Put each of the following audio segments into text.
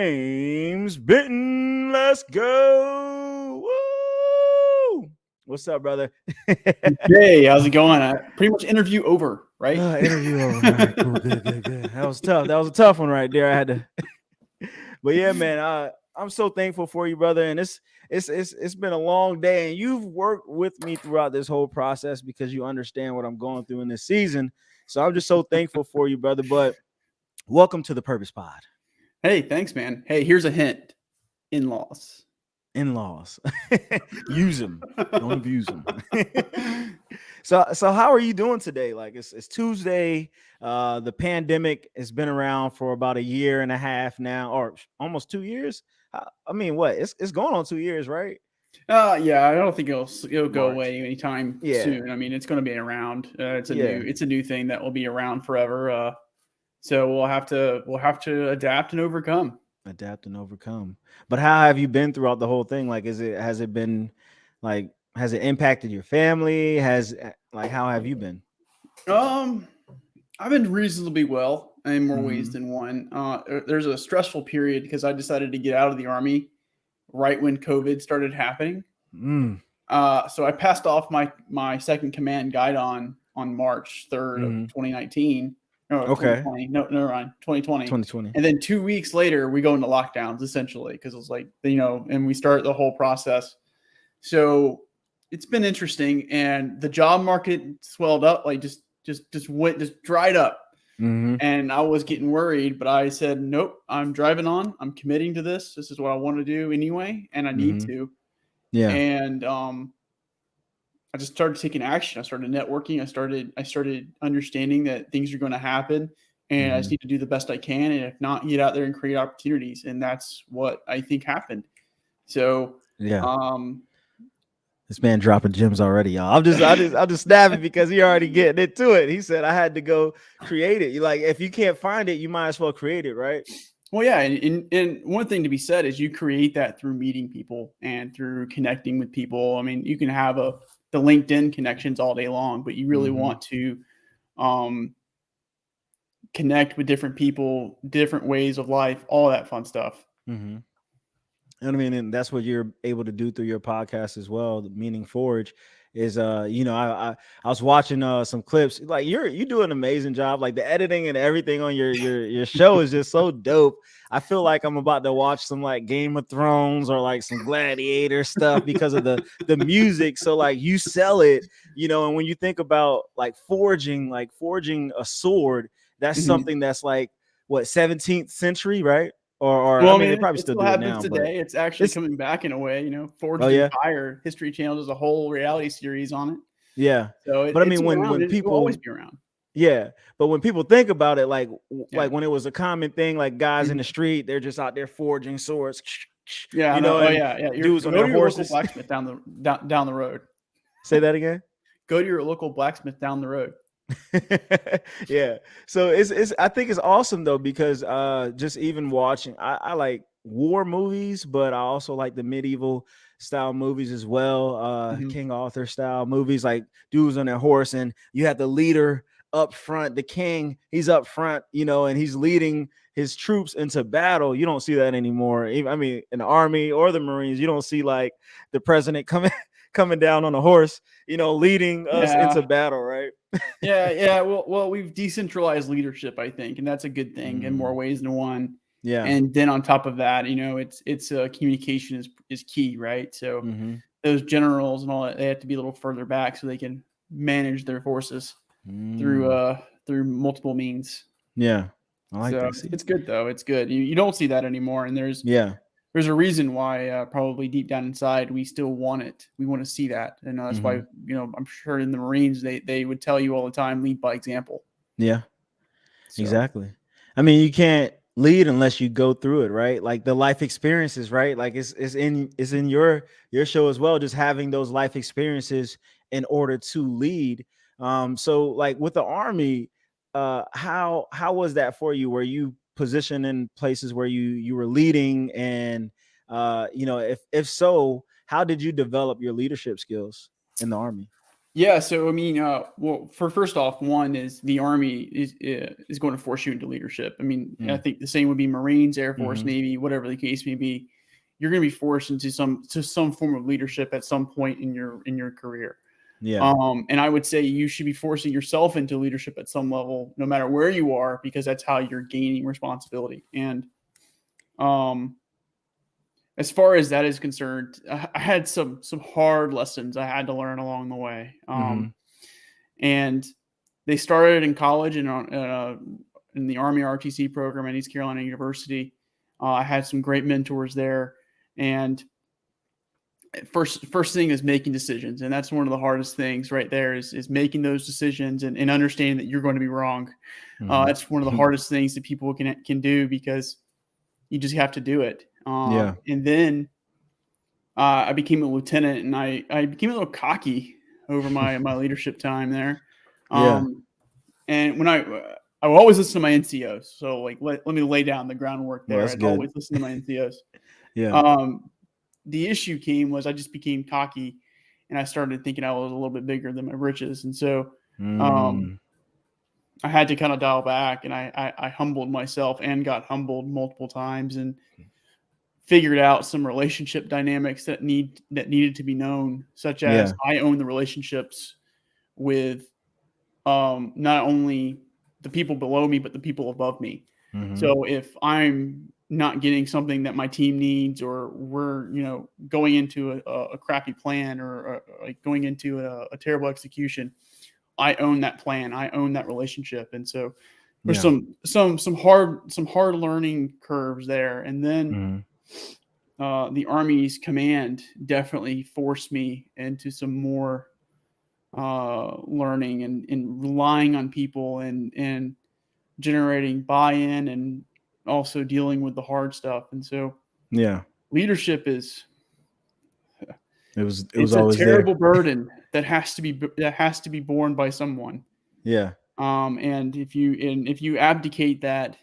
Name's Benton. Let's go. Woo! What's up, brother? Hey, how's it going? Pretty much interview over, right? Interview over. All right, cool, good. That was tough. That was a tough one right there. I had to, but yeah, man. I'm so thankful for you, brother. And it's been a long day, and you've worked with me throughout this whole process because you understand what I'm going through in this season. So I'm just so thankful for you, brother. But welcome to the Purpose Pod. Hey, thanks, man. Hey, here's a hint. In-laws. Use them, don't abuse them. so how are you doing today? Like it's Tuesday. The pandemic has been around for about a year and a half now, or almost 2 years. I mean, what it's going on 2 years, right? Yeah, I don't think it'll go March. away anytime Yeah. soon. I mean, it's going to be around. It's a Yeah. new thing that will be around forever. So we'll have to adapt and overcome. Adapt and overcome. But how have you been throughout the whole thing? Like, has it been like, has it impacted your family? How have you been? I've been reasonably well in more ways Mhm. than one. There's a stressful period because I decided to get out of the Army right when COVID started happening. Mm. So I passed off my second command guide on March 3rd of Mhm. 2019. No, Okay. 2020. No, 2020. 2020. And then 2 weeks later, we go into lockdowns essentially because it was like, and we start the whole process. So it's been interesting, and the job market swelled up, like just dried up. Mhm. And I was getting worried, but I said, nope, I'm driving on. I'm committing to this. This is what I want to do anyway, and I need Mhm. to. Yeah. And I just started taking action. I started networking. I started understanding that things are going to happen, and I just Mhm. need to do the best I can. And if not, get out there and create opportunities. And that's what I think happened. So, Yeah. um, This man dropping gems already, y'all. I'm just snapping because he already getting into it. He said I had to go create it. You like, if you can't find it, you might as well create it, right? well, yeah, and one thing to be said is you create that through meeting people and through connecting with people. I mean, you can have the LinkedIn connections all day long, but you really Mhm. want to um, connect with different people, different ways of life, all that fun stuff. Mhm. And I mean, and that's what you're able to do through your podcast as well. The Meaning Forge is, I was watching some clips. Like you do an amazing job. Like the editing and everything on your show is just so dope. I feel like I'm about to watch some like Game of Thrones or like some Gladiator stuff because of the music. So like you sell it, and when you think about like forging a sword, that's Mhm. something that's like what 17th century, right? Or I Well, I mean, they mean, probably it still still do it happens now, but today. It's actually it's coming back in a way. oh Forged in yeah, Fire. History Channel does a whole reality series on it. yeah. So But I it's mean, around when and it will always people, be around. yeah, but when people think about it, like Yeah. when it was a common thing, like guys in the Mhm. street, they're just out there forging swords, Yeah. I know. Oh and yeah. Yeah. dudes on Go their to your local horses. blacksmith down the road. Say that again. Go to your local blacksmith down the road. Yeah. So it's I think it's awesome though because just even watching, I like war movies, but I also like the medieval style movies as well. Mhm. King Arthur style movies, like dudes on their horse, and you have the leader up front, the king, he's up front, and he's leading his troops into battle. You don't see that anymore. I mean, in the army or the Marines, you don't see like the president coming down on a horse, leading us into Yeah. battle, right? Yeah. Well, we've decentralized leadership, I think, and that's a good thing in more Mm, ways than one. yeah. And then on top of that, it's communication is key, right? So Mm-hmm. those generals and all that, they have to be a little further back so they can manage their forces through Mm, through multiple means. yeah. I like So that. See? it's good though. It's good. You don't see that anymore, and Yeah. there's a reason why probably deep down inside we still want it. We want to see that, and that's why Mm-hmm. I'm sure in the Marines they would tell you all the time, lead by example. Yeah. So Exactly. I mean, you can't lead unless you go through it, right? Like the life experiences, right? Like it's in your show as well, just having those life experiences in order to lead. So like with the army, how was that for you? Were you positioned in places where you were leading, and if so, how did you develop your leadership skills in the army? Yeah, so I mean, well, for first off, one is the Army is going to force you into leadership. I mean, I Mm, think the same would be Marines, Air Force, mhm. Navy, whatever the case may be. You're going to be forced into some form of leadership at some point in your career. Yeah. And I would say you should be forcing yourself into leadership at some level, no matter where you are, because that's how you're gaining responsibility. And um, as far as that is concerned, I had some hard lessons I had to learn along the way. Mhm. And they started in college and in the Army ROTC program at East Carolina University. I had some great mentors there, and first thing is making decisions, and that's one of the hardest things right there is making those decisions and understanding that you're going to be wrong. Mhm. That's one of the hardest things that people can do because you just have to do it. Yeah. And then I became a lieutenant, and I became a little cocky over my leadership time there. Yeah. Um, and when I will always listen to my NCOs. So like let me lay down the groundwork Well, there. that's I'd good. always listen to my NCOs. Yeah. Um, the issue came was I just became cocky, and I started thinking I was a little bit bigger than my britches, and so um, Mm. I had to kind of dial back, and I humbled myself and got humbled multiple times, and figured out some relationship dynamics that needed to be known, such as Yeah. I own the relationships with not only the people below me, but the people above me. Mhm. So if I'm not getting something that my team needs, or we're going into a crappy plan, or like going into a terrible execution, I own that plan. I own that relationship, and so there's Yeah. some hard learning curves there, and then Mhm. the Army's command definitely forced me into some more learning and relying on people and generating buy-in and also dealing with the hard stuff. And so Yeah. leadership is It was it's a always there. terrible burden that has to be borne by someone. Yeah. And if you abdicate that,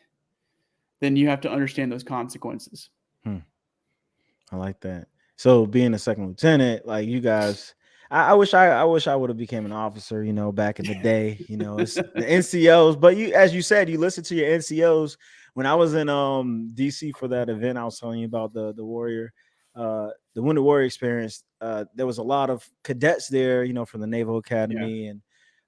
then you have to understand those consequences. Hmm. I like that. So being a second lieutenant, like you guys, I wish I would have became an officer, back in the day. It's the NCOs, but as you said, you listen to your NCOs. When I was in DC for that event, I was telling you about the Warrior, the Wounded Warrior experience. There was a lot of cadets there, from the Naval Yeah. Academy and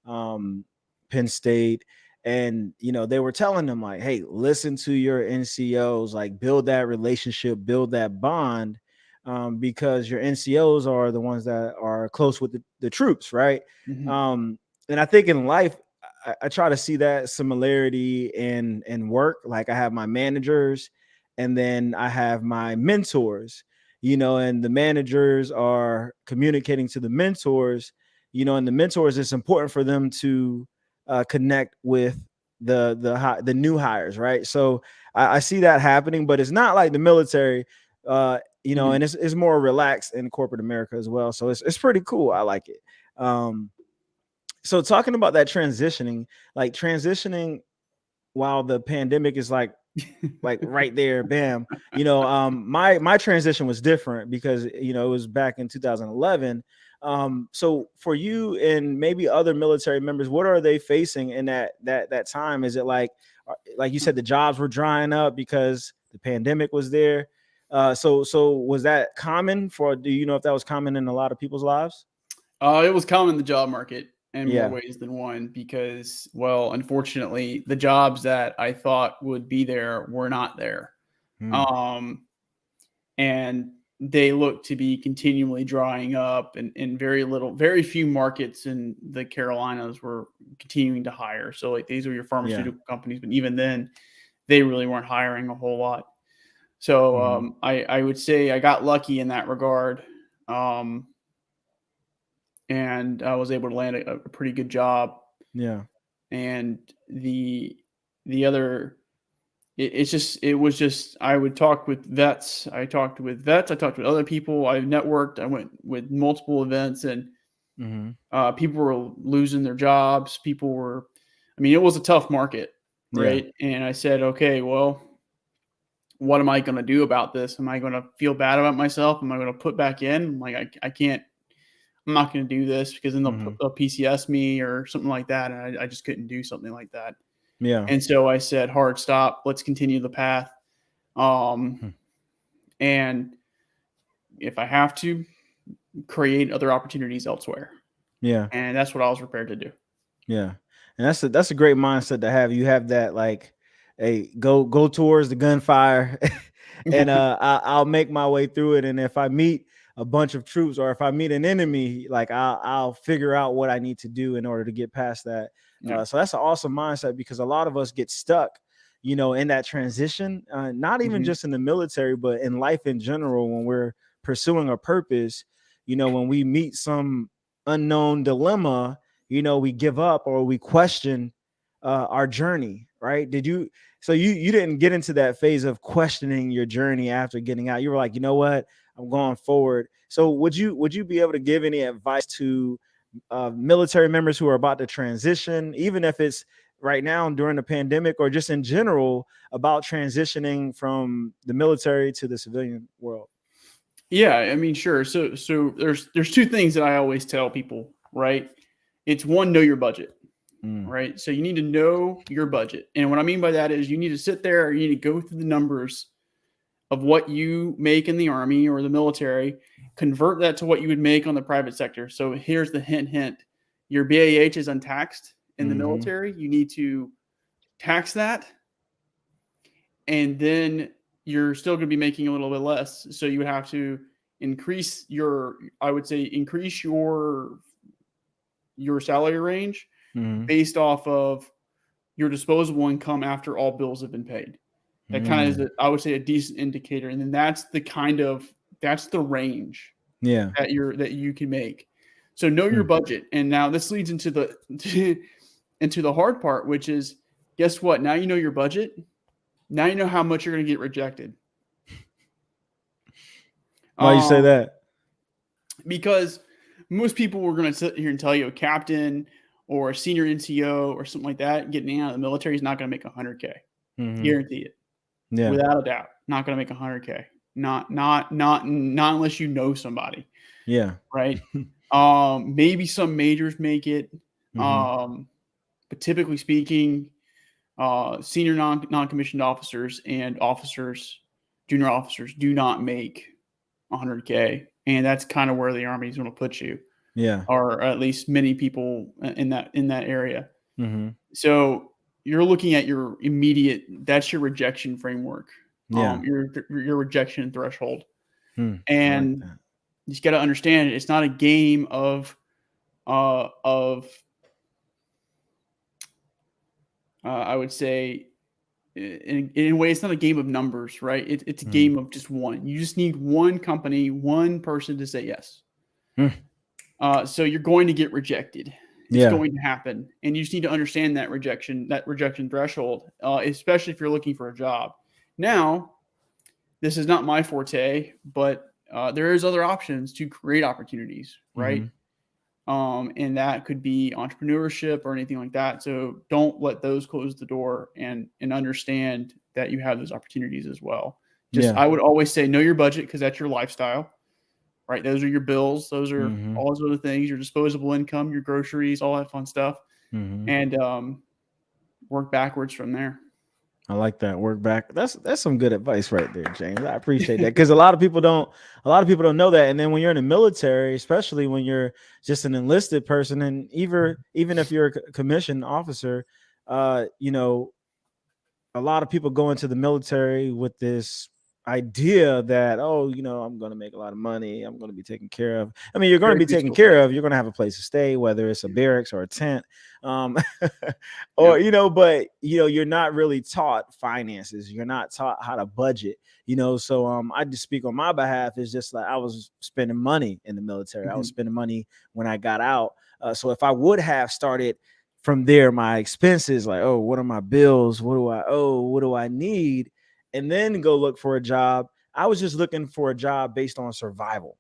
um Penn State. And they were telling them like, hey, listen to your NCOs, like build that relationship, build that bond, because your NCOs are the ones that are close with the troops, right? Hmm. And I think in life, I try to see that similarity in work. Like I have my managers, and then I have my mentors, and the managers are communicating to the mentors, and the mentors, it's important for them to connect with the new hires, right? So I see that happening, but it's not like the military, Hmm. and it's more relaxed in corporate America as well. So it's pretty cool. I like it. Um, so talking about that transitioning, like transitioning while the pandemic is like right there, bam. My transition was different because it was back in 2011. So for you and maybe other military members, what are they facing in that time? Is it like you said, the jobs were drying up because the pandemic was there? So was that common for? Do you know if that was common in a lot of people's lives? It was common in the job market in more Yeah. ways than one because, well, unfortunately, the jobs that I thought would be there were not there. Hmm. Um, and they look to be continually drying up, and very few markets in the Carolinas were continuing to hire. So, like, these are your Yeah. pharmaceutical companies, but even then, they really weren't hiring a whole lot. So, Hmm. I would say I got lucky in that regard. Um, and I was able to land a pretty good job. Yeah. And the other, it was just I would talk with vets. I talked with vets. I talked with other people. I networked. I went with multiple events, and Hmm. people were losing their jobs. I mean, it was a tough market, Yeah. right? And I said, okay, well, what am I going to do about this? Am I going to feel bad about myself? Am I going to put back in? Like, I can't. I'm not going to do this because then Mhm. they'll PCS me or something like that. And I just couldn't do something like that. Yeah. And so I said, hard stop, let's continue the path. Hmm. And if I have to, create other opportunities elsewhere. Yeah. And that's what I was prepared to do. Yeah. And that's a great mindset to have. You have that like, hey, go towards the gunfire and I'll make my way through it. And if I meet a bunch of troops or if I meet an enemy, like I'll figure out what I need to do in order to get past that. Yeah. So that's an awesome mindset because a lot of us get stuck, in that transition, not even Mhm. just in the military, but in life in general, when we're pursuing a purpose, when we meet some unknown dilemma, we give up or we question our journey, right? So you didn't get into that phase of questioning your journey after getting out. You were like, you know what, I'm going forward. So would you be able to give any advice to military members who are about to transition, even if it's right now during the pandemic or just in general, about transitioning from the military to the civilian world? Yeah, I mean, sure. So there's two things that I always tell people, right? It's one, know your budget, Mm, right? So you need to know your budget. And what I mean by that is you need to sit there, you need to go through the numbers of what you make in the Army or the military, convert that to what you would make on the private sector. So here's the hint. Your BAH is untaxed in the mm-hmm, military. You need to tax that, and then you're still going to be making a little bit less. So you would have to increase your salary range mm-hmm, based off of your disposable income after all bills have been paid. That kind of is, mm, I would say, a decent indicator. And then that's the range yeah. that you can make. So know your Mm, budget. And now this leads into the hard part, which is, guess what? Now you know your budget. Now you know how much you're going to get rejected. why you say Um, that? because most people were going to sit here and tell you a captain or a senior NCO or something like that getting out of the military is not going to make 100K. Mm-hmm. Guarantee it, Yeah. without a doubt. Not going to make 100K. Not unless you know somebody, Yeah. right? Maybe some majors make it, Mm-hmm. but typically speaking, senior non-commissioned officers and officers, junior officers, do not make 100K, and that's kind of where the Army is going to put you, Yeah. or at least many people in that area. Mm-hmm. So you're looking at your immediate. That's your rejection framework, Yeah. your rejection threshold, I like and that. you just got to understand it's not a game of I would say in a way, it's not a game of numbers, right? It's a Mm. game of just one. You just need one company, one person to say yes. Mm. So you're going to get rejected. It's Yeah. going to happen, and you just need to understand that rejection threshold, especially if you're looking for a job. Now, this is not my forte, but there is other options to create opportunities, right? Mm-hmm. And that could be entrepreneurship or anything like that. So don't let those close the door, and understand that you have those opportunities as well. Just Yeah. I would always say know your budget because that's your lifestyle, right? Those are your bills. Those are Mm-hmm. all those other things, your disposable income, your groceries, all that fun stuff, Mm-hmm. and work backwards from there. I like that. Work back. That's some good advice right there, James. I appreciate that because a lot of people don't know that. And then when you're in the military, especially when you're just an enlisted person, and even if you're a commissioned officer, you know, a lot of people go into the military with this idea that, oh, I'm going to make a lot of money, I'm going to be taken care of. I mean, you're going to Very be taken peaceful care place. of, you're going to have a place to stay, whether it's a barracks or a tent, um or Yep. but you're not really taught finances, you're not taught how to budget. So I just speak on my behalf. It's just like I was spending money in the military, I was Mhm. spending money when I got out. So if I would have started from there, my expenses, like, oh, what are my bills? What do I owe? What do I need? And then go look for a job. I was just looking for a job based on survival.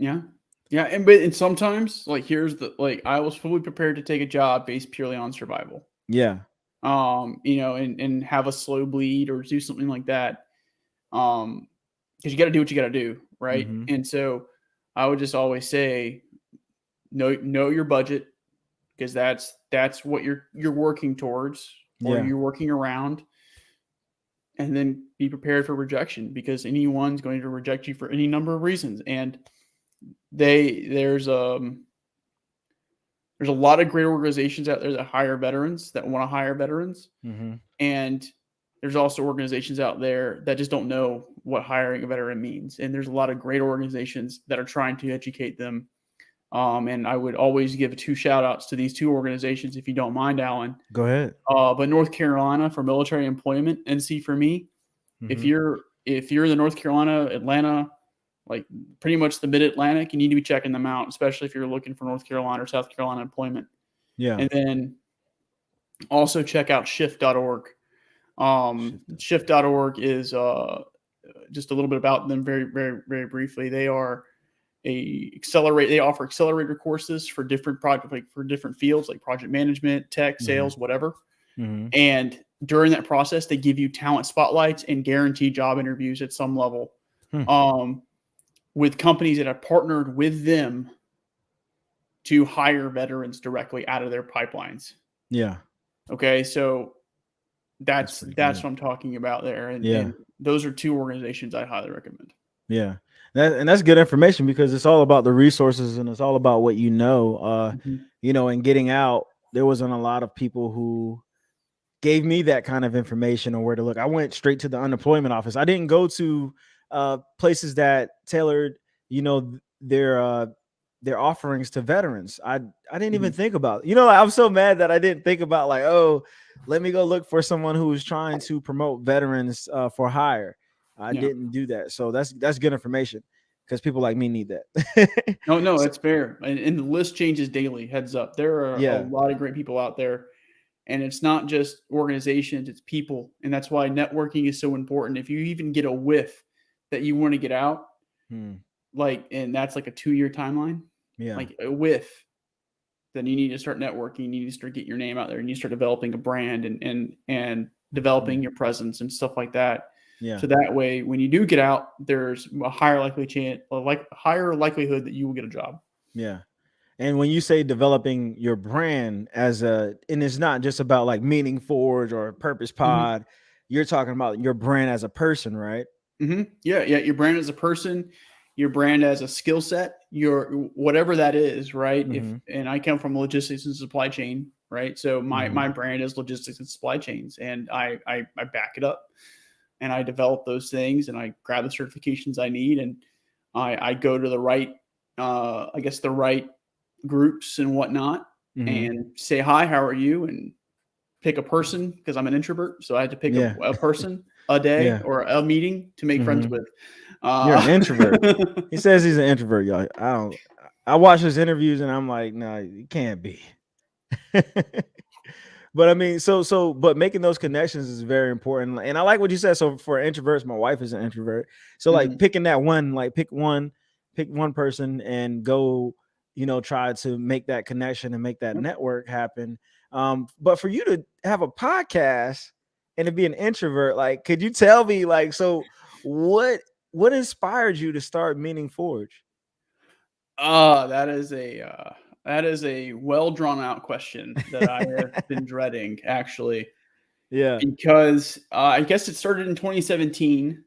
Yeah. Yeah. And sometimes I was fully prepared to take a job based purely on survival. Yeah. And have a slow bleed or do something like that. Because you got to do what you got to do, right? Mm-hmm. And so I would just always say, know your budget, because that's what you're working towards, or Yeah. you're working around. And then be prepared for rejection, because anyone's going to reject you for any number of reasons. And there's a lot of great organizations out there that hire veterans, that want to hire veterans. Mm-hmm. And there's also organizations out there that just don't know what hiring a veteran means. And there's a lot of great organizations that are trying to educate them. And I would always give 2 shout outs to these 2 organizations, if you don't mind, Alan. Go ahead. But North Carolina for military employment, NC for me. Mm-hmm. If you're in the North Carolina, Atlanta, like pretty much the Mid-Atlantic, you need to be checking them out, especially if you're looking for North Carolina or South Carolina employment. Yeah. And then also check out shift.org. Shift.org is just a little bit about them very, very, very briefly. They are they offer accelerator courses for different projects, like for different fields, like project management, tech, sales, whatever. Mm-hmm. And during that process, they give you talent spotlights and guaranteed job interviews at some level, with companies that have partnered with them to hire veterans directly out of their pipelines. Yeah. Okay. So that's what I'm talking about there. And those are 2 organizations I highly recommend. Yeah. That's good information, because it's all about the resources, and it's all about what you know. And getting out, there wasn't a lot of people who gave me that kind of information on where to look. I went straight to the unemployment office. I didn't go to places that tailored, their offerings to veterans. I didn't even think about, I'm so mad that I didn't think about, like, oh, let me go look for someone who is trying to promote veterans for hire. I didn't do that. So that's good information, because people like me need that. No, it's fair. And the list changes daily. Heads up. There are a lot of great people out there, and it's not just organizations, it's people. And that's why networking is so important. If you even get a whiff that you want to get out, and that's like a 2-year timeline, like a whiff, then you need to start networking. You need to start getting your name out there, and you start developing a brand and developing your presence and stuff like that. Yeah. So that way, when you do get out, there's a higher likelihood that you will get a job. Yeah. And when you say developing your brand and it's not just about like Meaning Forge or Purpose Pod, you're talking about your brand as a person, right? Mm-hmm. Yeah. Your brand as a person, your brand as a skill set, your whatever that is, right? And I come from logistics and supply chain, right? So my brand is logistics and supply chains, and I back it up. And I develop those things, and I grab the certifications I need, and I go to the right, the right groups and whatnot, and say, hi, how are you? And pick a person, because I'm an introvert. So I had to pick a person a day or a meeting to make friends with. You're an introvert. He says he's an introvert, y'all. I watch his interviews, and I'm like, no, it can't be. But I mean, but making those connections is very important. And I like what you said. So for introverts, my wife is an introvert. So like picking that one, like pick one person and go, try to make that connection and make that network happen. But for you to have a podcast and to be an introvert, like, could you tell me, like, so what inspired you to start Meaning Forge? That is a well drawn out question that I have been dreading, actually. Yeah. Because I guess it started in 2017.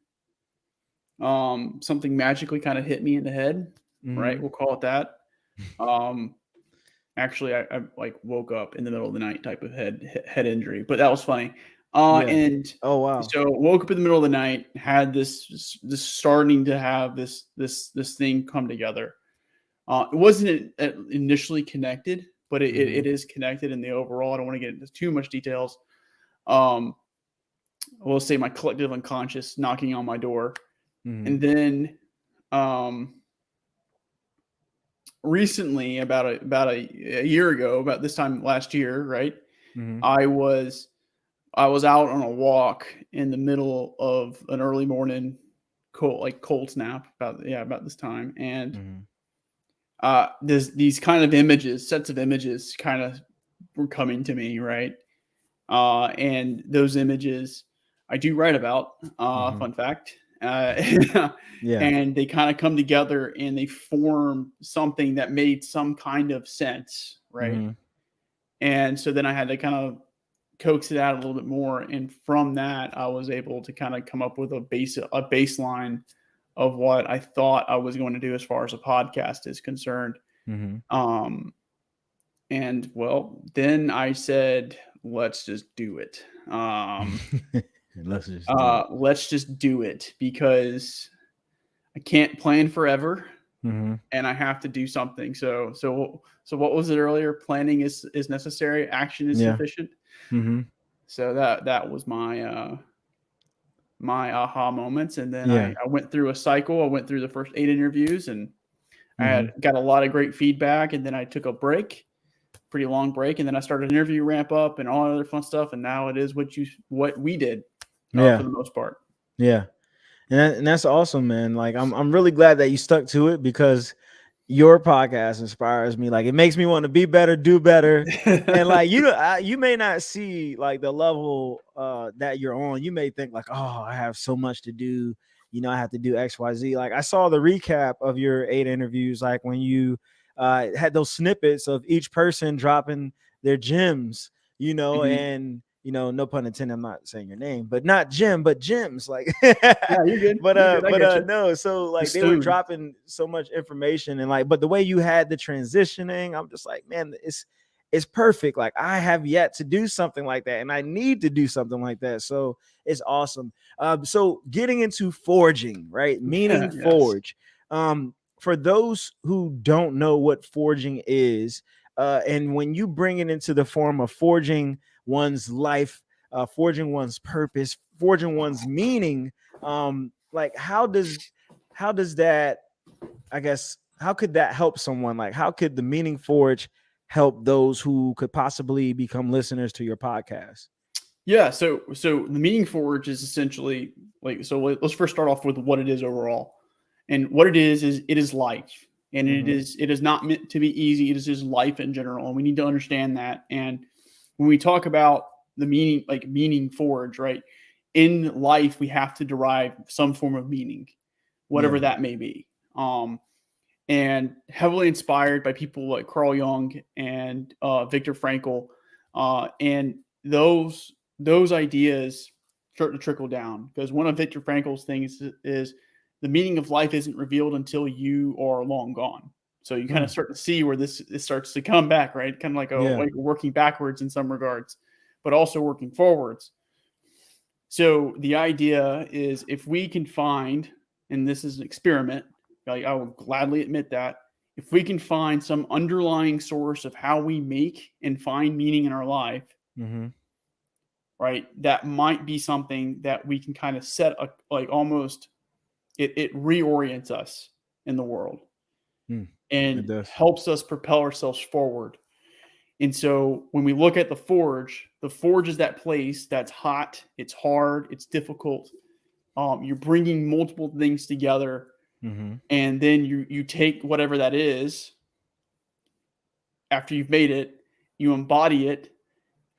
Something magically kind of hit me in the head, right? We'll call it that. Actually, I like woke up in the middle of the night type of head injury, but that was funny. And oh wow, so woke up in the middle of the night, had this starting to have this thing come together. It wasn't initially connected, but it is connected in the overall. I don't want to get into too much details. I will say my collective unconscious knocking on my door, and then recently, about a year ago, about this time last year, right? I was out on a walk in the middle of an early morning cold snap about this time, and these kind of sets of images kind of were coming to me, right? And those images I do write about, fun fact. Yeah. and they kind of come together and they form something that made some kind of sense, right? Mm-hmm. And so then I had to kind of coax it out a little bit more, and from that, I was able to kind of come up with a baseline of what I thought I was going to do as far as a podcast is concerned. Mm-hmm. And well, then I said, let's just do it. Let's just do it. Let's just do it, because I can't plan forever, Mm-hmm. and I have to do something. So what was it earlier? Planning is necessary. Action is Yeah. sufficient. Mm-hmm. So that was my my aha moments. And then Yeah. I went through a cycle. I went through the first 8 interviews, and I Mm-hmm. had got a lot of great feedback. And then I took a break, pretty long break, and then I started an interview ramp up and all other fun stuff. And now it is what we did Yeah. for the most part. Yeah. And that's awesome, man. Like I'm really glad that you stuck to it, because your podcast inspires me. Like, it makes me want to be better, do better. And like, you may not see like the level that you're on. You may think like, oh, I have so much to do. I have to do XYZ. Like, I saw the recap of your 8 interviews, like when you had those snippets of each person dropping their gems, and no pun intended, I'm not saying your name, but not Jim, but gems. Like, Yeah, you're good. but You're good. I get you. no, so like Just they were stoned. dropping so much information, and like, but the way you had the transitioning, I'm just like, man, it's perfect. Like, I have yet to do something like that, and I need to do something like that. So it's awesome. So getting into forging, right? Meaning Yes. forge. For those who don't know what forging is, and when you bring it into the form of forging one's life, forging one's purpose, forging one's meaning, like how does that, I guess, how could that help someone? Like, how could the meaning forge help those who could possibly become listeners to your podcast? Yeah. So the meaning forge is essentially like, so let's first start off with what it is overall. And what it is it is life. And Mhm. it is not meant to be easy. It is just life in general. And we need to understand that. And when we talk about the meaning, like meaning forge, right? In life, we have to derive some form of meaning, whatever Yeah. that may be. And heavily inspired by people like Carl Jung and Viktor Frankl, and those ideas start to trickle down, because one of Viktor Frankl's things is the meaning of life isn't revealed until you are long gone. So you kind of start to see where this starts to come back, right? Kind of like like working backwards in some regards, but also working forwards. So the idea is, if we can find, and this is an experiment, like I will gladly admit that, if we can find some underlying source of how we make and find meaning in our life, Mm-hmm. right, that might be something that we can kind of set a, like almost it reorients us in the world and helps us propel ourselves forward. And so when we look at the forge is that place that's hot, it's hard, it's difficult. You're bringing multiple things together, and then you take whatever that is after you've made it, you embody it,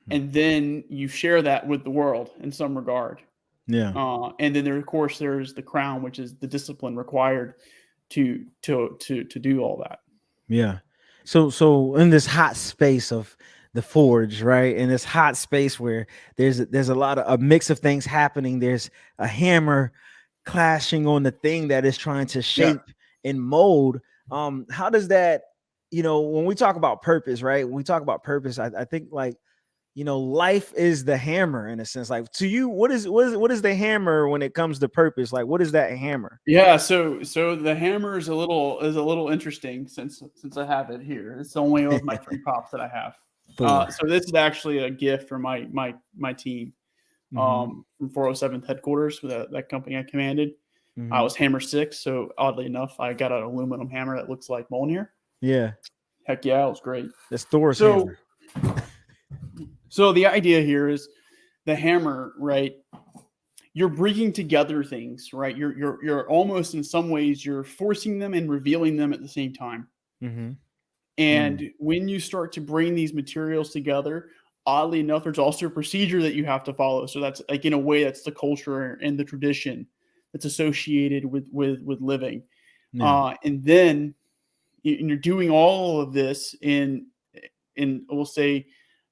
and then you share that with the world in some regard. Yeah. And then of course there's the crown, which is the discipline required to do all that. Yeah. So in this hot space of the forge, right? In this hot space where there's a lot of a mix of things happening. There's a hammer clashing on the thing that is trying to shape and mold. How does that, when we talk about purpose, right? When we talk about purpose, I think like, life is the hammer in a sense. Like, to you, what is the hammer when it comes to purpose? Like, what is that hammer? Yeah, so the hammer is a little interesting, since I have it here. It's the only of my 3 props that I have. So this is actually a gift from my team, from 407th headquarters, with that company I commanded. I was hammer 6, so oddly enough, I got an aluminum hammer that looks like Mjolnir. Yeah. Heck yeah, it was great. That's Thor's hammer. So the idea here is the hammer, right? You're bringing together things, right? You're almost, in some ways, you're forcing them and revealing them at the same time. And when you start to bring these materials together, oddly enough, there's also a procedure that you have to follow. So that's like, in a way, that's the culture and the tradition that's associated with living. Yeah. And then you're doing all of this in we'll say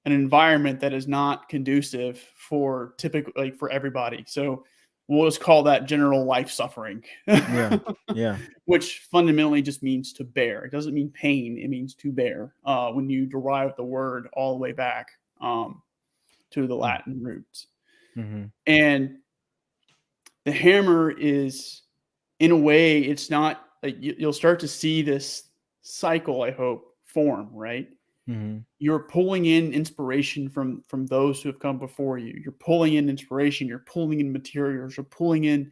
an environment that is not conducive for typical, like, for everybody. So we'll just call that general life suffering. Yeah. Yeah. Which fundamentally just means to bear. It doesn't mean pain. It means to bear. When you derive the word all the way back to the Latin roots. Mm-hmm. And the hammer is, in a way, it's not like you'll start to see this cycle, I hope, form, right? Mm-hmm. You're pulling in inspiration from those who have come before you. You're pulling in inspiration. You're pulling in materials. You're pulling in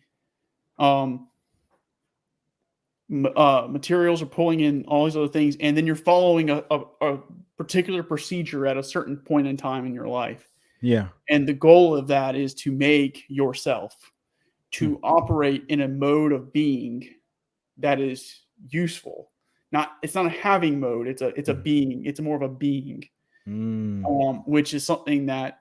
materials, or pulling in all these other things, and then you're following a particular procedure at a certain point in time in your life. Yeah. And the goal of that is to make yourself, to operate in a mode of being that is useful. It's not a having mode. It's a being. It's more of a being, which is something that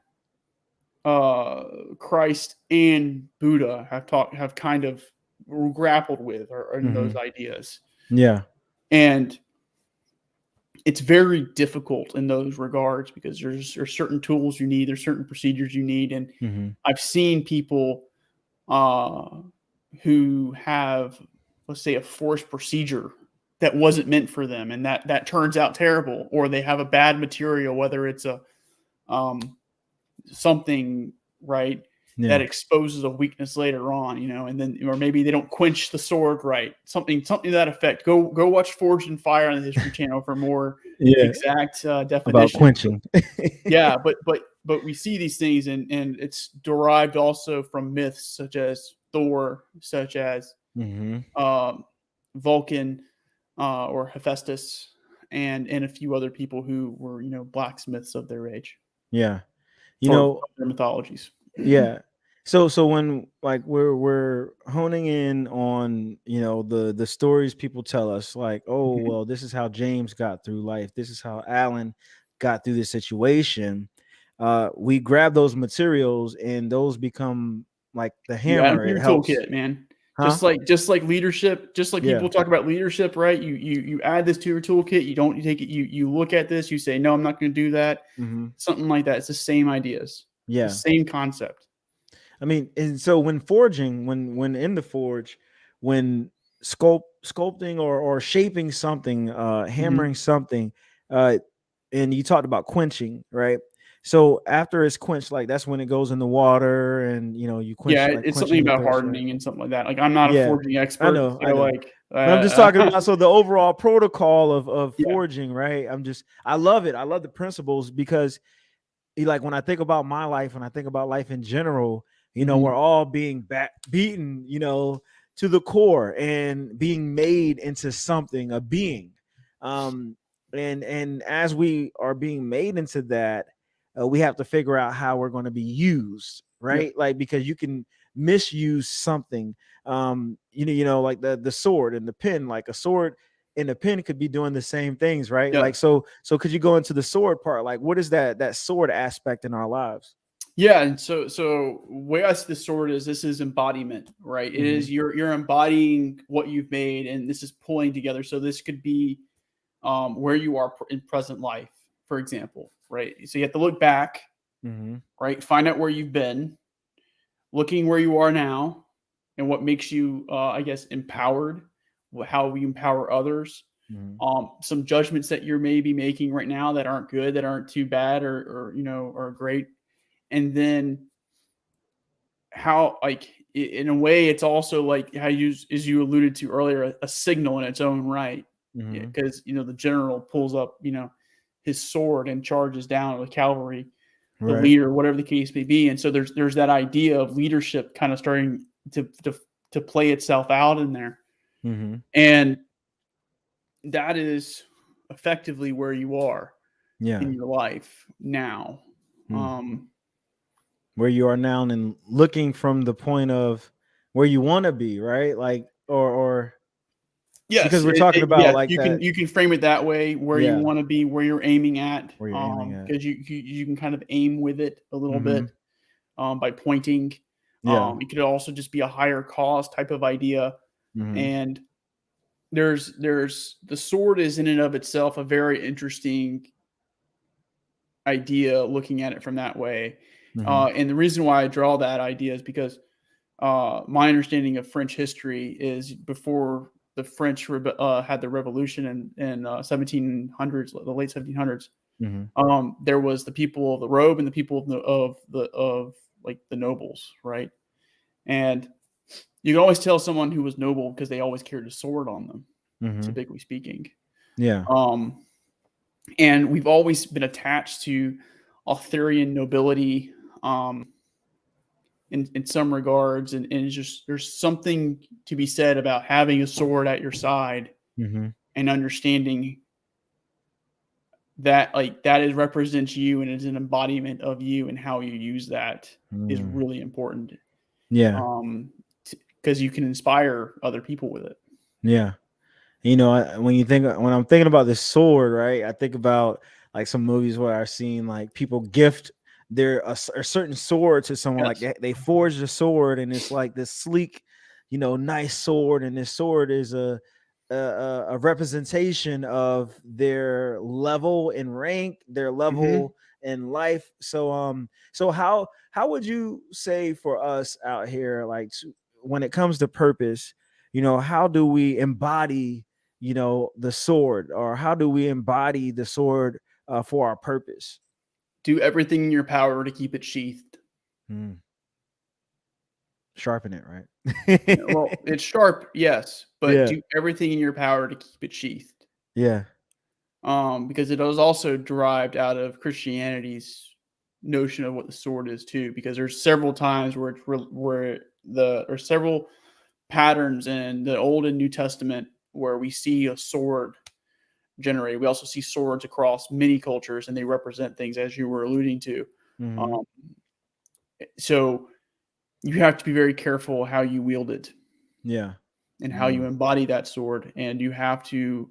Christ and Buddha have kind of grappled with, or in those ideas. Yeah. And it's very difficult in those regards, because there's certain tools you need, there's certain procedures you need. And I've seen people who have, let's say, a forced procedure that wasn't meant for them, and that turns out terrible, or they have a bad material, whether it's a something, right, that exposes a weakness later on, and then, or maybe they don't quench the sword right, something to that effect. Go watch Forged in Fire on the History Channel for more exact definition about quenching. Yeah, but we see these things, and it's derived also from myths such as Thor, such as Vulcan, or Hephaestus, and a few other people who were, blacksmiths of their age. Yeah. Their mythologies. Yeah. So when, like, we're honing in on, the stories people tell us, like, oh, well, this is how James got through life. This is how Alan got through this situation. We grab those materials, and those become like the hammer. Your It helps. toolkit, man. Huh? Just like leadership, just like people talk about leadership, right? You add this to your toolkit. You take it. You look at this. You say, no, I'm not going to do that. Something like that. It's the same ideas. Yeah. The same concept. I mean, and so when forging, when in the forge, when sculpting or shaping something, hammering something, and you talked about quenching, right? So after it's quenched, like, that's when it goes in the water, and you quench. Yeah, like, it's something about thirst, hardening, right? and something like that. Like, I'm not a forging expert. I know. Like, but I'm just talking about, so the overall protocol of forging, right? I love it. I love the principles, because, like, when I think about my life, when I think about life in general, we're all being beaten, to the core, and being made into something, a being. And as we are being made into that, we have to figure out how we're going to be used, right? Like, because you can misuse something. Like the sword and the pen. Like, a sword and a pen could be doing the same things, right? Like, so could you go into the sword part? Like, what is that sword aspect in our lives? Yeah, and so way I see the sword is, this is embodiment, right? It is, you're embodying what you've made, and this is pulling together. So this could be where you are in present life, for example, right? So you have to look back, right? Find out where you've been, looking where you are now, and what makes you, I guess, empowered, how you empower others. Some judgments that you're maybe making right now that aren't good, that aren't too bad, or great. And then how, like, in a way, it's also like how as you alluded to earlier, a signal in its own right. Because, the general pulls up, his sword and charges down the cavalry, the leader, whatever the case may be. And so there's that idea of leadership kind of starting to play itself out in there. And that is effectively where you are in your life now. Where you are now, and looking from the point of where you want to be, right? Like, or yes, because we're talking about, like, you can frame it that way, where you want to be, where you're aiming at, where you're aiming at. because you can kind of aim with it a little bit, by pointing. Yeah. It could also just be a higher cause type of idea. Mm-hmm. And there's the sword is in and of itself a very interesting idea looking at it from that way. Mm-hmm. And the reason why I draw that idea is because my understanding of French history is before the French had the revolution in 1700s, the late 1700s. Mm-hmm. There was the people of the robe and the people of like the nobles, right? And you can always tell someone who was noble because they always carried a sword on them, Mm-hmm. typically speaking. Yeah. And we've always been attached to Arthurian nobility in some regards, and it's just there's something to be said about having a sword at your side Mm-hmm. and understanding that like that is represents you and is an embodiment of you, and how you use that is Mm. really important. Yeah. Because you can inspire other people with it. Yeah. When I'm thinking about this sword, right? I think about like some movies where I've seen like people gift a certain sword to someone. Like Yes. they forged a sword, and it's like this sleek, nice sword, and this sword is a representation of their level in rank, their Mm-hmm. level in life. So how would you say for us out here, like when it comes to purpose, how do we embody the sword, or how do we embody the sword for our purpose? Do everything in your power to keep it sheathed. Hmm. Sharpen it, right? Well, it's sharp, yes, but Yeah. do everything in your power to keep it sheathed. Yeah. Because it was also derived out of Christianity's notion of what the sword is too. Because there's several times where or several patterns in the Old and New Testament where we see a sword generated. We also see swords across many cultures, and they represent things, as you were alluding to. Mm-hmm. Um, so you have to be very careful how you wield it Yeah. and how you Mm. embody that sword, and you have to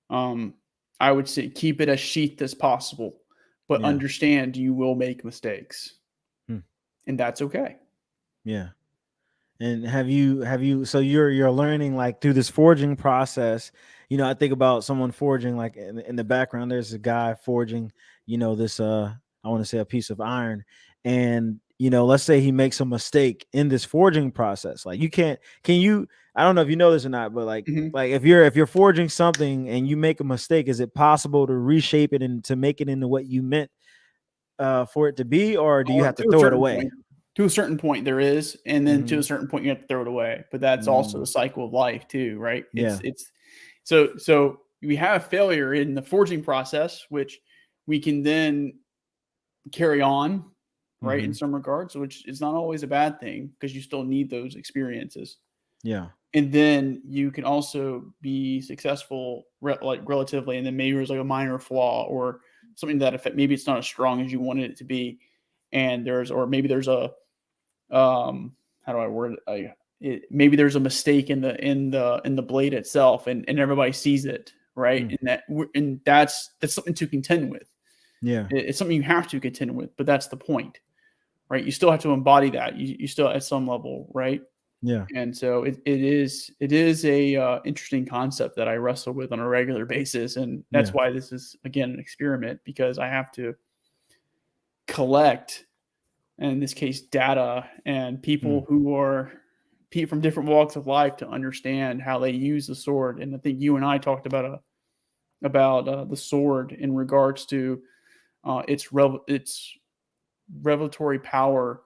um, I would say keep it as sheathed as possible, but Yeah. understand you will make mistakes, Hmm. and that's okay. Yeah. And have you so you're learning like through this forging process. I think about someone forging, like in the background there's a guy forging, this I want to say a piece of iron. And let's say he makes a mistake in this forging process. Like can you I don't know if you know this or not, but Mhm. like if you're forging something and you make a mistake, is it possible to reshape it and to make it into what you meant for it to be, or do you have to To a throw it certain away? point. To a certain point, there is, and then to Mm-hmm. a certain point, you have to throw it away. But that's also the cycle of life, too, right? Yeah. It's so we have failure in the forging process, which we can then carry on, right? In Mm-hmm. some regards, which is not always a bad thing because you still need those experiences. Yeah. And then you can also be successful like relatively, and then maybe there's like a minor flaw or something that affect, maybe it's not as strong as you wanted it to be, and maybe there's a how do I word maybe there's a mistake in the blade itself, and everybody sees it, right? Mm. And that's something to contend with. Yeah. It's something you have to contend with, but that's the point, right? You still have to embody that. You still at some level, right? Yeah. And so it is a interesting concept that I wrestle with on a regular basis, and that's Yeah. why this is again an experiment, because I have to collect, in this case, data and Mm. people who are from different walks of life to understand how they use the sword. And I think you and I talked about the sword in regards to its revelatory power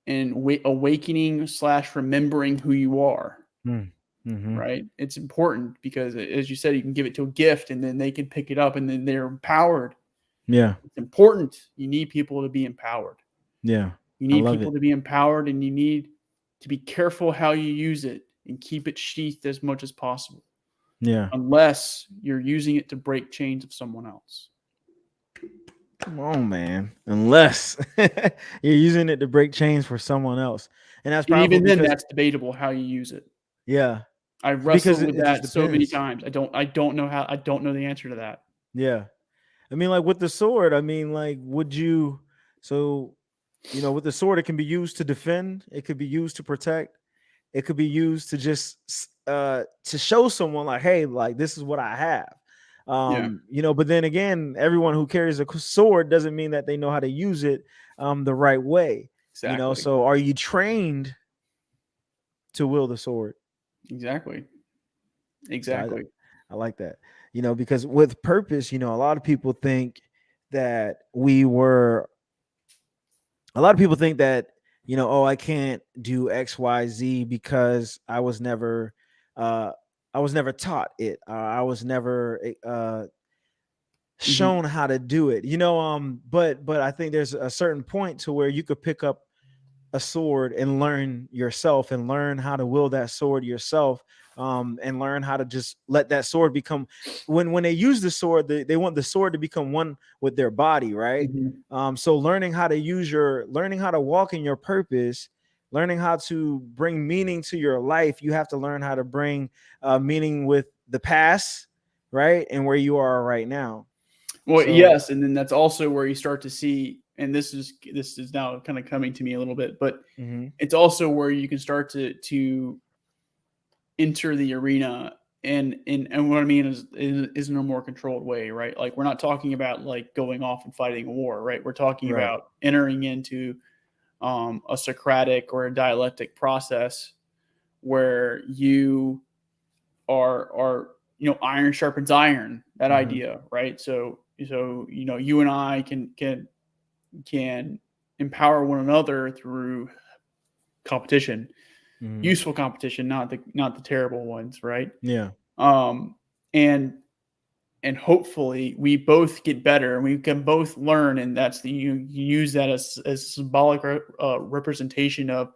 and awakening / remembering who you are. Mm. Mhm. Right? It's important because, as you said, you can give it to a gift and then they can pick it up and then they're empowered. Yeah. It's important. You need people to be empowered. Yeah. You I need love people it. to be empowered, and you need to be careful how you use it and keep it sheathed as much as possible, Yeah. unless you're using it to break chains of someone else. Come on, man. Unless you're using it to break chains for someone else. And that's And probably even then, because that's debatable how you use it. yeah, I've because wrestled it, with it just that so many depends. times. I don't know the answer to that. Yeah. I mean, like with the sword, I mean, like, would you so You know, with the sword, it can be used to defend. It could be used to protect. It could be used to just to show someone like, hey, like this is what I have. Yeah, You know, but then again, everyone who carries a sword doesn't mean that they know how to use it the right way. You know, exactly. so are you trained to wield the sword? Exactly. So Exactly. I like that. You know, because with purpose, you know, a lot of people think that we were a lot of people think that, you know, oh, I can't do XYZ because uh I was never taught it. I was never Hmm. shown how to do it. You know, but I think there's a certain point to where you could pick up a sword and learn yourself and learn how to wield that sword yourself, and learn how to just let that sword become when they use the sword, they want the sword to become one with their body, right? Hmm. So learning how to walk in your purpose, learning how to bring meaning to your life, you have to learn how to bring meaning with the past, right, and where you are right now. Well, So yes, and then that's also where you start to see, and this is now kind of coming to me a little bit, but mhm, it's also where you can start to enter the arena, and what I mean is in a more controlled way, right? Like we're not talking about like going off and fighting a war, right? We're talking right. about entering into a Socratic or a dialectic process where you are iron sharpens iron, that Mhm, idea, right? So you and I can empower one another through competition, mhm, useful competition, not the terrible ones, right? yeah. um and hopefully we both get better and we can both learn, and that's you use that as symbolic representation of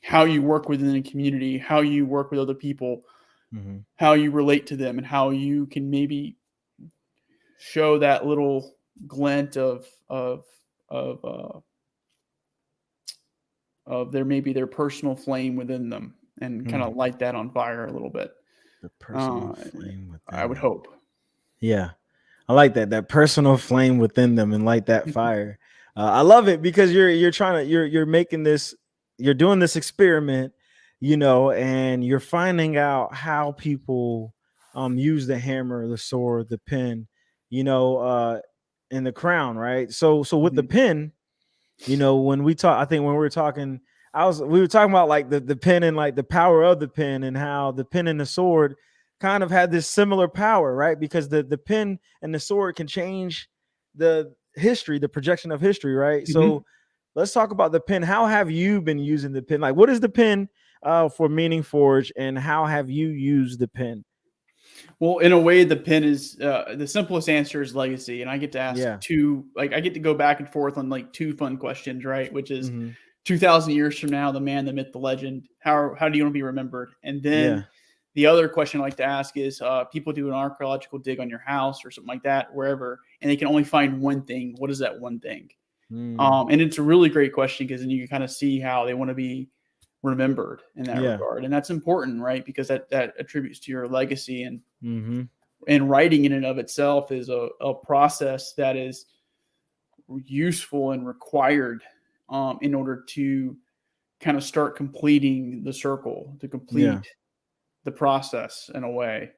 how you work within a community, how you work with other people, Mhm, how you relate to them, and how you can maybe show that little glint of their maybe their personal flame within them, and kind hmm. of light that on fire a little bit. The personal Uh, flame I within would them. hope. Yeah. I like that personal flame within them and light that fire. I love it because you're trying to you're making this, you're doing this experiment, you know, and you're finding out how people use the hammer, the sword, the pen, you know, and the crown, right? So with the Mhm. pen, you know, when we talk, I think when we were talking, we were talking about like the pen and like the power of the pen and how the pen and the sword kind of had this similar power, right? Because the pen and the sword can change the history, the projection of history, right? Mhm. So let's talk about the pen. How have you been using the pen? Like, what is the pen for Meaning Forge, and how have you used the pen? Well, in a way, the pin is the simplest answer is legacy, and I get to ask Yeah. two, like I get to go back and forth on like two fun questions, right? Which is Mm-hmm. 2,000 years from now, the man, the myth, the legend. How do you want to be remembered? And then Yeah. the other question I like to ask is people do an archaeological dig on your house or something like that, wherever, and they can only find one thing. What is that one thing? Mm. And it's a really great question because then you can kind of see how they want to be remembered in that Yeah. regard, and that's important, right? Because that attributes to your legacy, Mm-hmm. and writing in and of itself is a process that is useful and required in order to kind of start completing the circle, to Yeah. complete the process in a way,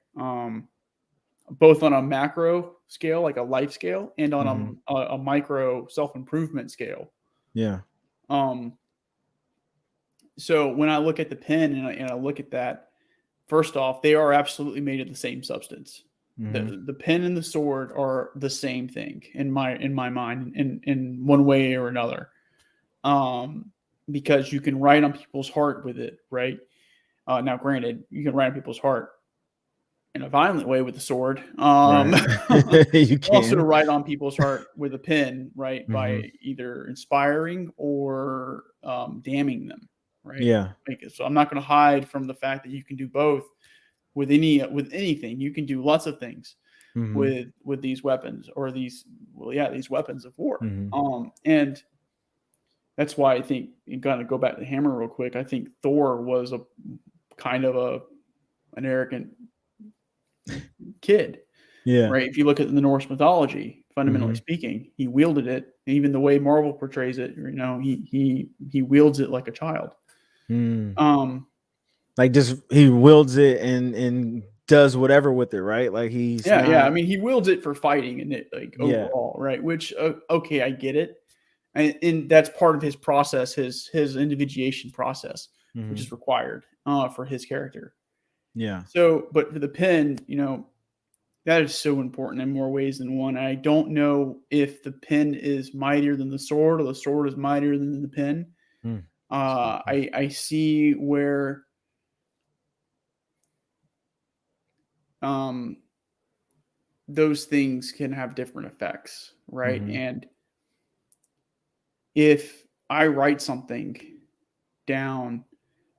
both on a macro scale, like a life scale, and Mm-hmm. on a micro self improvement scale. Yeah. Um, so when I look at the pen and I look at that, first off, they are absolutely made of the same substance. Mm-hmm. The pen and the sword are the same thing in my mind, in one way or another. Um, because you can write on people's heart with it, right? Now, granted, you can write on people's heart in a violent way with the sword. Right. You Also can. write on people's heart with a pen, right? Hmm. By either inspiring or damning them, right? Yeah. So I'm not going to hide from the fact that you can do both with anything. You can do lots of things Hmm. with these weapons or these weapons of war. Hmm. And that's why I think you got to go back to the hammer real quick. I think Thor was a kind of an arrogant kid, Yeah. right? If you look at the Norse mythology, fundamentally speaking. He wielded it, even the way Marvel portrays it. He wields it like a child. Like just he wields it and does whatever with it, right? Like he's Yeah. I not. mean, he wields it for fighting and it like Yeah. overall, right? Which okay, I get it, and that's part of his process, his individuation process, which is required for his character. Yeah. So, but for the pen, that is so important in more ways than one. I don't know if the pen is mightier than the sword or the sword is mightier than the pen. I see where those things can have different effects, right? And if I write something down,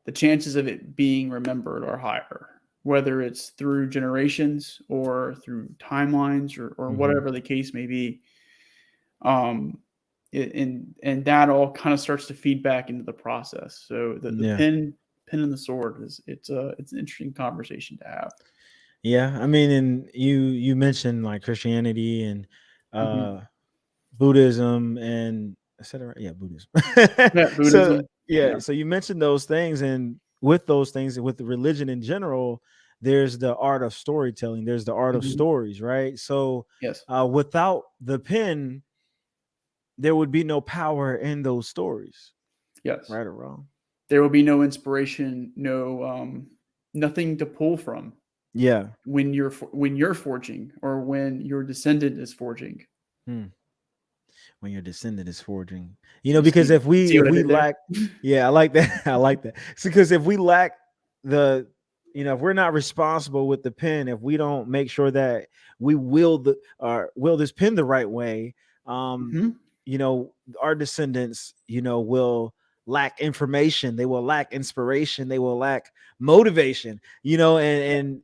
the chances of it being remembered are higher, whether it's through generations or through timelines or whatever the case may be. And that all kind of starts to feed back into the process. So the pen and the sword it's an interesting conversation to have. Yeah, I mean, and you mentioned like Christianity and Mm-hmm. Buddhism and etc. Yeah, Buddhism. Yeah, So Buddhism. yeah, Yeah. so you mentioned those things, and with those things, with the religion in general, there's the art of storytelling. There's the art of Mm-hmm. stories, right? So Yes. without the pen, there would be no power in those stories, Yes. right or wrong. There will be no inspiration, no nothing to pull from Yeah. when you're forging or when your descendant is forging. Hmm. When your descendant is forging, You because see, see if what I we did there? lack, yeah, I like that. I like that. It's because if we lack the, if we're not responsible with the pen, if we don't make sure that we wield this pen the right way, um, Mm-hmm. our descendants, will lack information. They will lack inspiration. They will lack motivation. And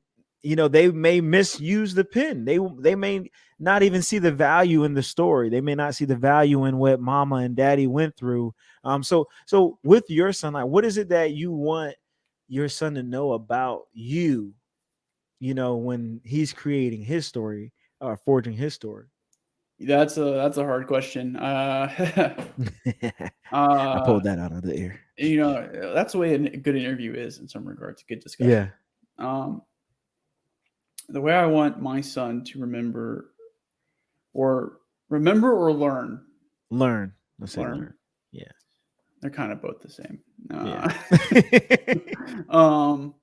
they may misuse the pen. They may not even see the value in the story. They may not see the value in what mama and daddy went through. So with your son, like, what is it that you want your son to know about you, when he's creating his story or forging his story? That's a hard question. I Uh, pulled that out of the air. that's the way a good interview is in some regards, a good discussion. Yeah. Um, the way I want my son to remember or Learn. Let's say learn. learn. Yeah. They're kind of both the same. Yeah. Um,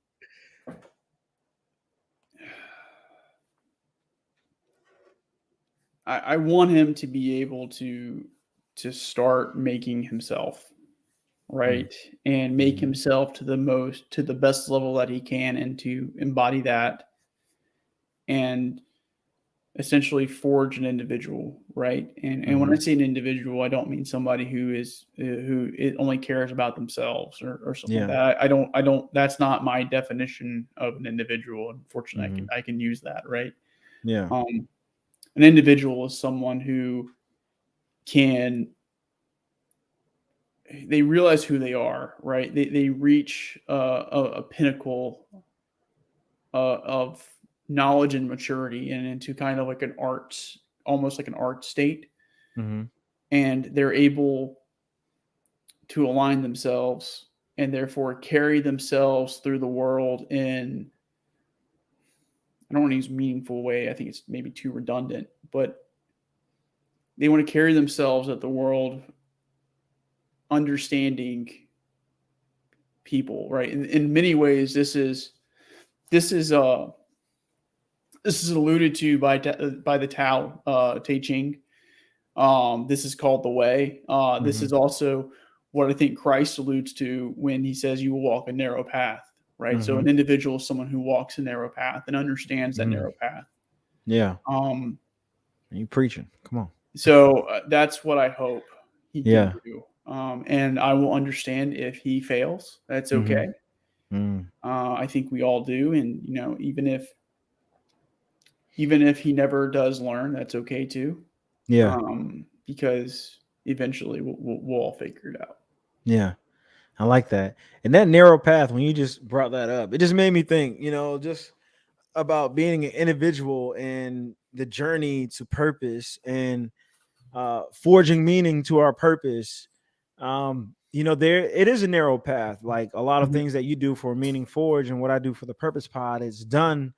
I want him to be able to start making himself right and make himself to the best level that he can, and to embody that and essentially forge an individual, right? And when I say an individual, I don't mean somebody who it only cares about themselves or something like Yeah. that. I don't that's not my definition of an individual. Unfortunately, Mm-hmm. I can use that, right? Yeah. An individual is someone who can they realize who they are, right? They reach a pinnacle of knowledge and maturity and into kind of like almost like an art state. Mm-hmm. And they're able to align themselves and therefore carry themselves through the world in, I don't want to use meaningful way. I think it's maybe too redundant, but they want to carry themselves at the world understanding people, right? In many ways, this is alluded to by the Tao Te Ching. This is called the way. This is also what I think Christ alludes to when he says you will walk a narrow path, right? So Mm-hmm. an individual is someone who walks a narrow path and understands that Mm-hmm. narrow path. Yeah. Um, You preaching? Come on. so that's what I hope he can Yeah. do. And I will understand if he fails. That's Mm-hmm. okay. Mm. I think we all do, and even if he never does learn, that's okay too. Yeah. Because eventually we'll all figure it out. Yeah. I like that. And that narrow path, when you just brought that up, it just made me think, just about being an individual and the journey to purpose and forging meaning to our purpose, there it is a narrow path. Like a lot of Mhm. things that you do for Meaning Forge and what I do for the Purpose Pod, it's done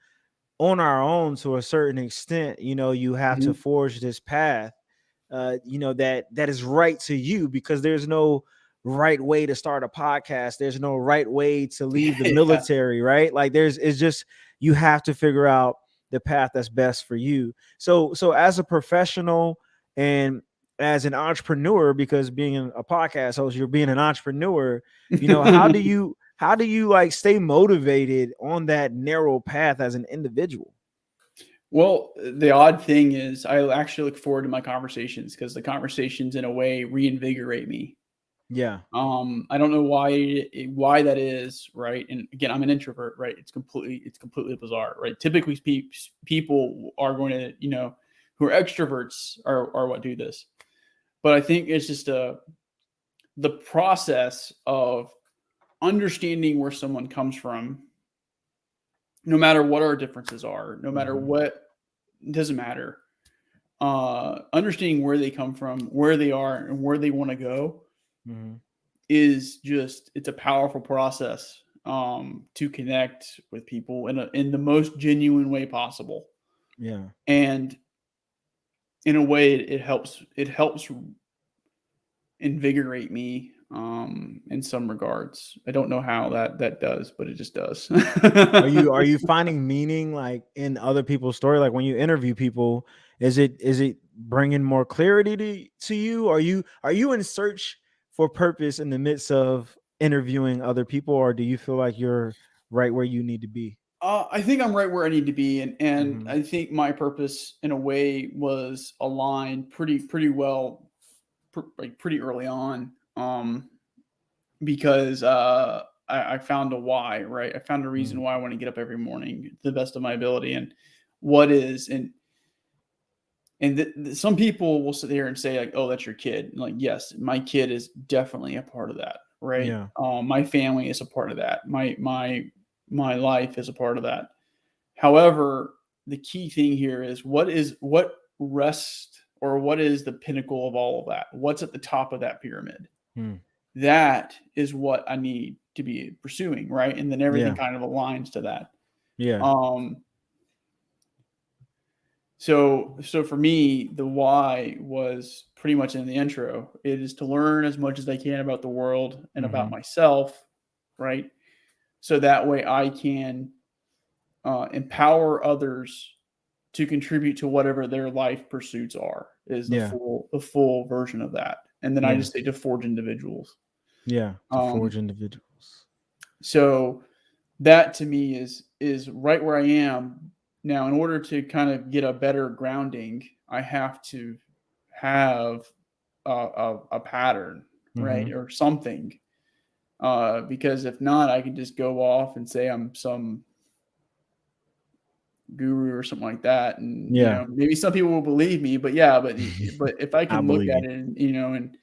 on our own to a certain extent. You have to Mhm. forge this path, that is right to you, because there's no right way to start a podcast. There's no right way to leave the Yeah. military, right? Like it's just, you have to figure out the path that's best for you. So as a professional and as an entrepreneur, because being a podcast host, you're being an entrepreneur, how do you like stay motivated on that narrow path as an individual? Well, the odd thing is I actually look forward to my conversations because the conversations in a way reinvigorate me. Yeah. I don't know why that is, right? And again, I'm an introvert, right? It's completely bizarre, right? Typically, people are going to, who are extroverts are what do this, but I think it's just the process of understanding where someone comes from, no matter what our differences are, no matter Hmm. what, it doesn't matter. Understanding where they come from, where they are, and where they want to go Hmm. is just, it's a powerful process to connect with people in the most genuine way possible. Yeah. And in a way, it helps invigorate me in some regards. I don't know how that does, but it just does. Are you finding meaning like in other people's story? Like when you interview people, is it bringing more clarity to you? Are you in search for purpose in the midst of interviewing other people, or do you feel like you're right where you need to be? I think I'm right where I need to be, and Hmm. I think my purpose, in a way, was aligned pretty well, like pretty early on. Because I found a why, right? I found a reason Mm. why I want to get up every morning to the best of my ability, and what is and some people will sit there and say like, "Oh, that's your kid." And like, yes, my kid is definitely a part of that, right? Yeah. My family is a part of that. My life is a part of that. However, the key thing here is what rest, or what is the pinnacle of all of that? What's at the top of that pyramid? Mm. That is what I need to be pursuing, right? And then everything Yeah. kind of aligns to that. Yeah. Um, so for me, the why was pretty much in the intro. It is to learn as much as I can about the world and about Hmm. myself, right? So that way I can empower others to contribute to whatever their life pursuits are. Is Yeah. the full version of that, and then I Yeah. just say to forge individuals. Yeah. To Um, forge individuals. so that to me is right where I am now. In order to kind of get a better grounding, I have to have a pattern, right, Hmm. or something. Because if not, I can just go off and say I'm some guru or something like that, and Yeah. maybe some people will believe me. But yeah, but if I I can look believe at you. it, and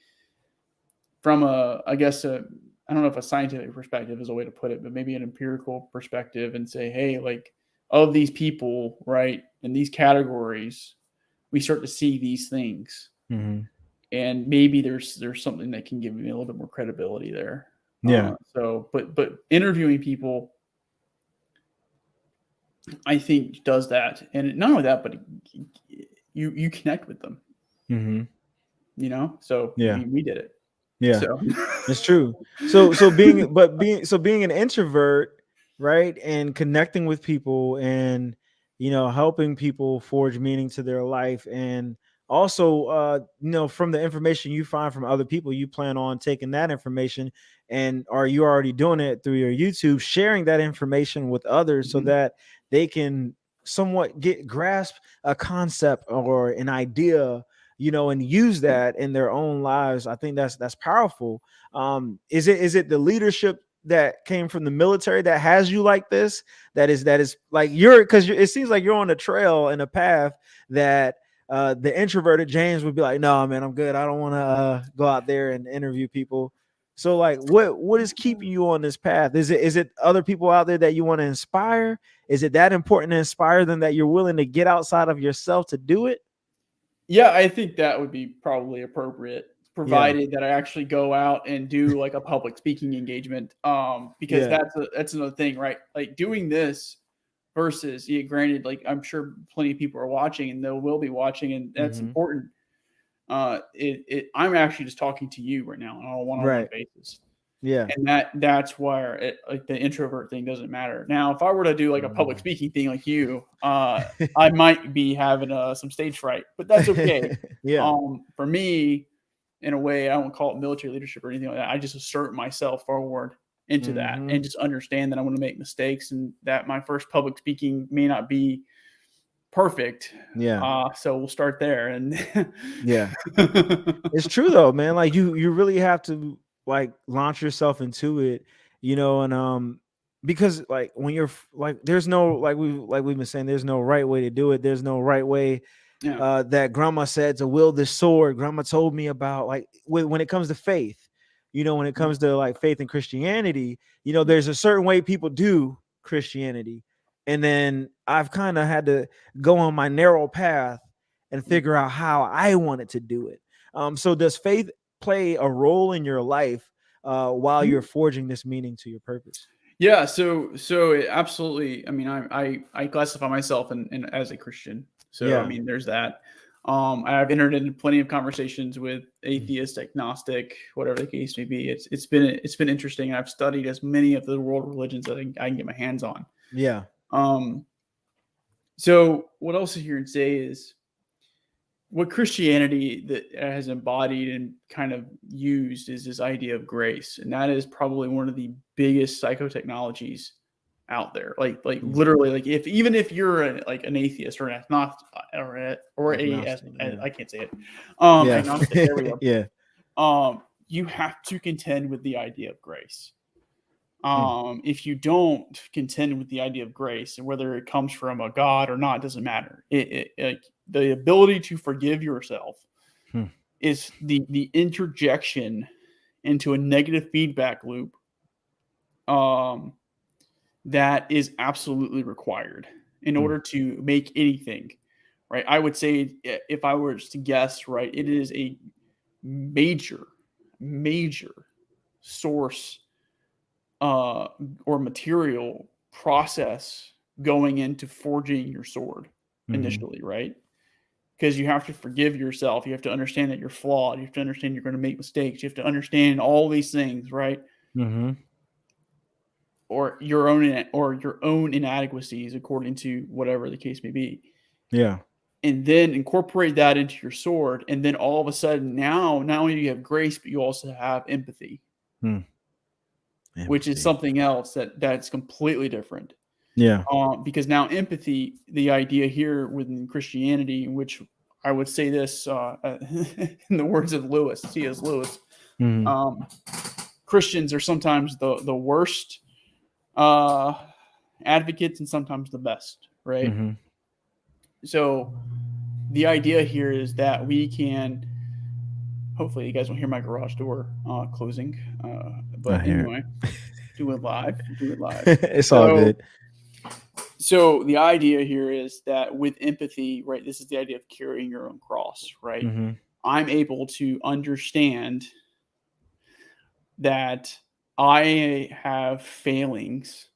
from I guess I don't know if a scientific perspective is a way to put it, but maybe an empirical perspective, and say, hey, like, of these people, right, in these categories, we start to see these things, Hmm. and maybe there's something that can give me a little bit more credibility there. Yeah. But interviewing people, I think, does that, and not only that, but you connect with them, Hmm. So Yeah. we did it. Yeah. So It's true. So being an introvert, right, and connecting with people and helping people forge meaning to their life, and also from the information you find from other people, you plan on taking that information, and are you already doing it through your YouTube, sharing that information with others so Mhm. that they can somewhat get grasp a concept or an idea, and use that in their own lives. I think that's powerful. Is it the leadership that came from the military that has you like this? That is like because it seems like you're on a trail and a path that the introverted James would be like, no, man, I'm good. I don't want to go out there and interview people. So like what is keeping you on this path? Is it other people out there that you want to inspire? Is it that important to inspire them that you're willing to get outside of yourself to do it? Yeah, I think that would be probably appropriate, Yeah. provided that I actually go out and do like a public speaking engagement. Because Yeah. that's another thing, right? Like doing this versus, yeah, granted, like I'm sure plenty of people are watching and they will be watching, and that's Mm-hmm. important. I'm actually just talking to you right now on a one-on-one Right. basis. Yeah. And that's where like the introvert thing doesn't matter. Now, if I were to do like a public speaking thing like you, I might be having some stage fright, but that's okay. Yeah. For me, in a way, I won't call it military leadership or anything like that. I just assert myself forward into that Mm-hmm. and just understand that I'm going to make mistakes and that my first public speaking may not be perfect. Yeah. So we'll start there. And Yeah. It's true though, man. Like you really have to like launch yourself into it, and because like when you're like there's no we've been saying there's no right way to do it. There's no right way yeah. that grandma said to wield this sword. Grandma told me about like when it comes to faith, when it comes to like faith and Christianity, there's a certain way people do Christianity. And then I've kind of had to go on my narrow path and figure out how I wanted to do it. So does faith play a role in your life while you're forging this meaning to your purpose? Yeah, so it absolutely. I mean, I classify myself in as a Christian. So I Yeah. mean, there's that. I've entered into plenty of conversations with atheist, agnostic, whatever the case may be. It's been interesting. I've studied as many of the world religions that I can get my hands on. Yeah. So what else I hear and say is what Christianity that has embodied and kind of used is this idea of grace, and that is probably one of the biggest psychotechnologies out there. Like literally, like even if you're an atheist or an agnostic Agnostic, yeah. I can't say it, Yeah. agnostic. There we go. Yeah. You have to contend with the idea of grace. Hmm. If you don't contend with the idea of grace, and whether it comes from a God or not, doesn't matter. Like the ability to forgive yourself is the interjection into a negative feedback loop that is absolutely required in order to make anything right. I would say, if I were to guess, right, it is a major source or material process going into forging your sword initially, right? Because you have to forgive yourself. You have to understand that you're flawed. You have to understand you're going to make mistakes. You have to understand all these things, right? Mm-hmm. Or your own inadequacies, according to whatever the case may be. Yeah. And then incorporate that into your sword. And then all of a sudden, now not only do you have grace, but you also have empathy. Which is something else that's completely different. Yeah. Because now empathy, the idea here within Christianity, in which I would say this in the words of C.S. Lewis, Christians are sometimes the worst advocates and sometimes the best, right? So the idea here is that we can, hopefully you guys won't hear my garage door closing, but anyway, do it live. It's all good. So the idea here is that with empathy, right, this is the idea of carrying your own cross, right? I'm able to understand that I have failings.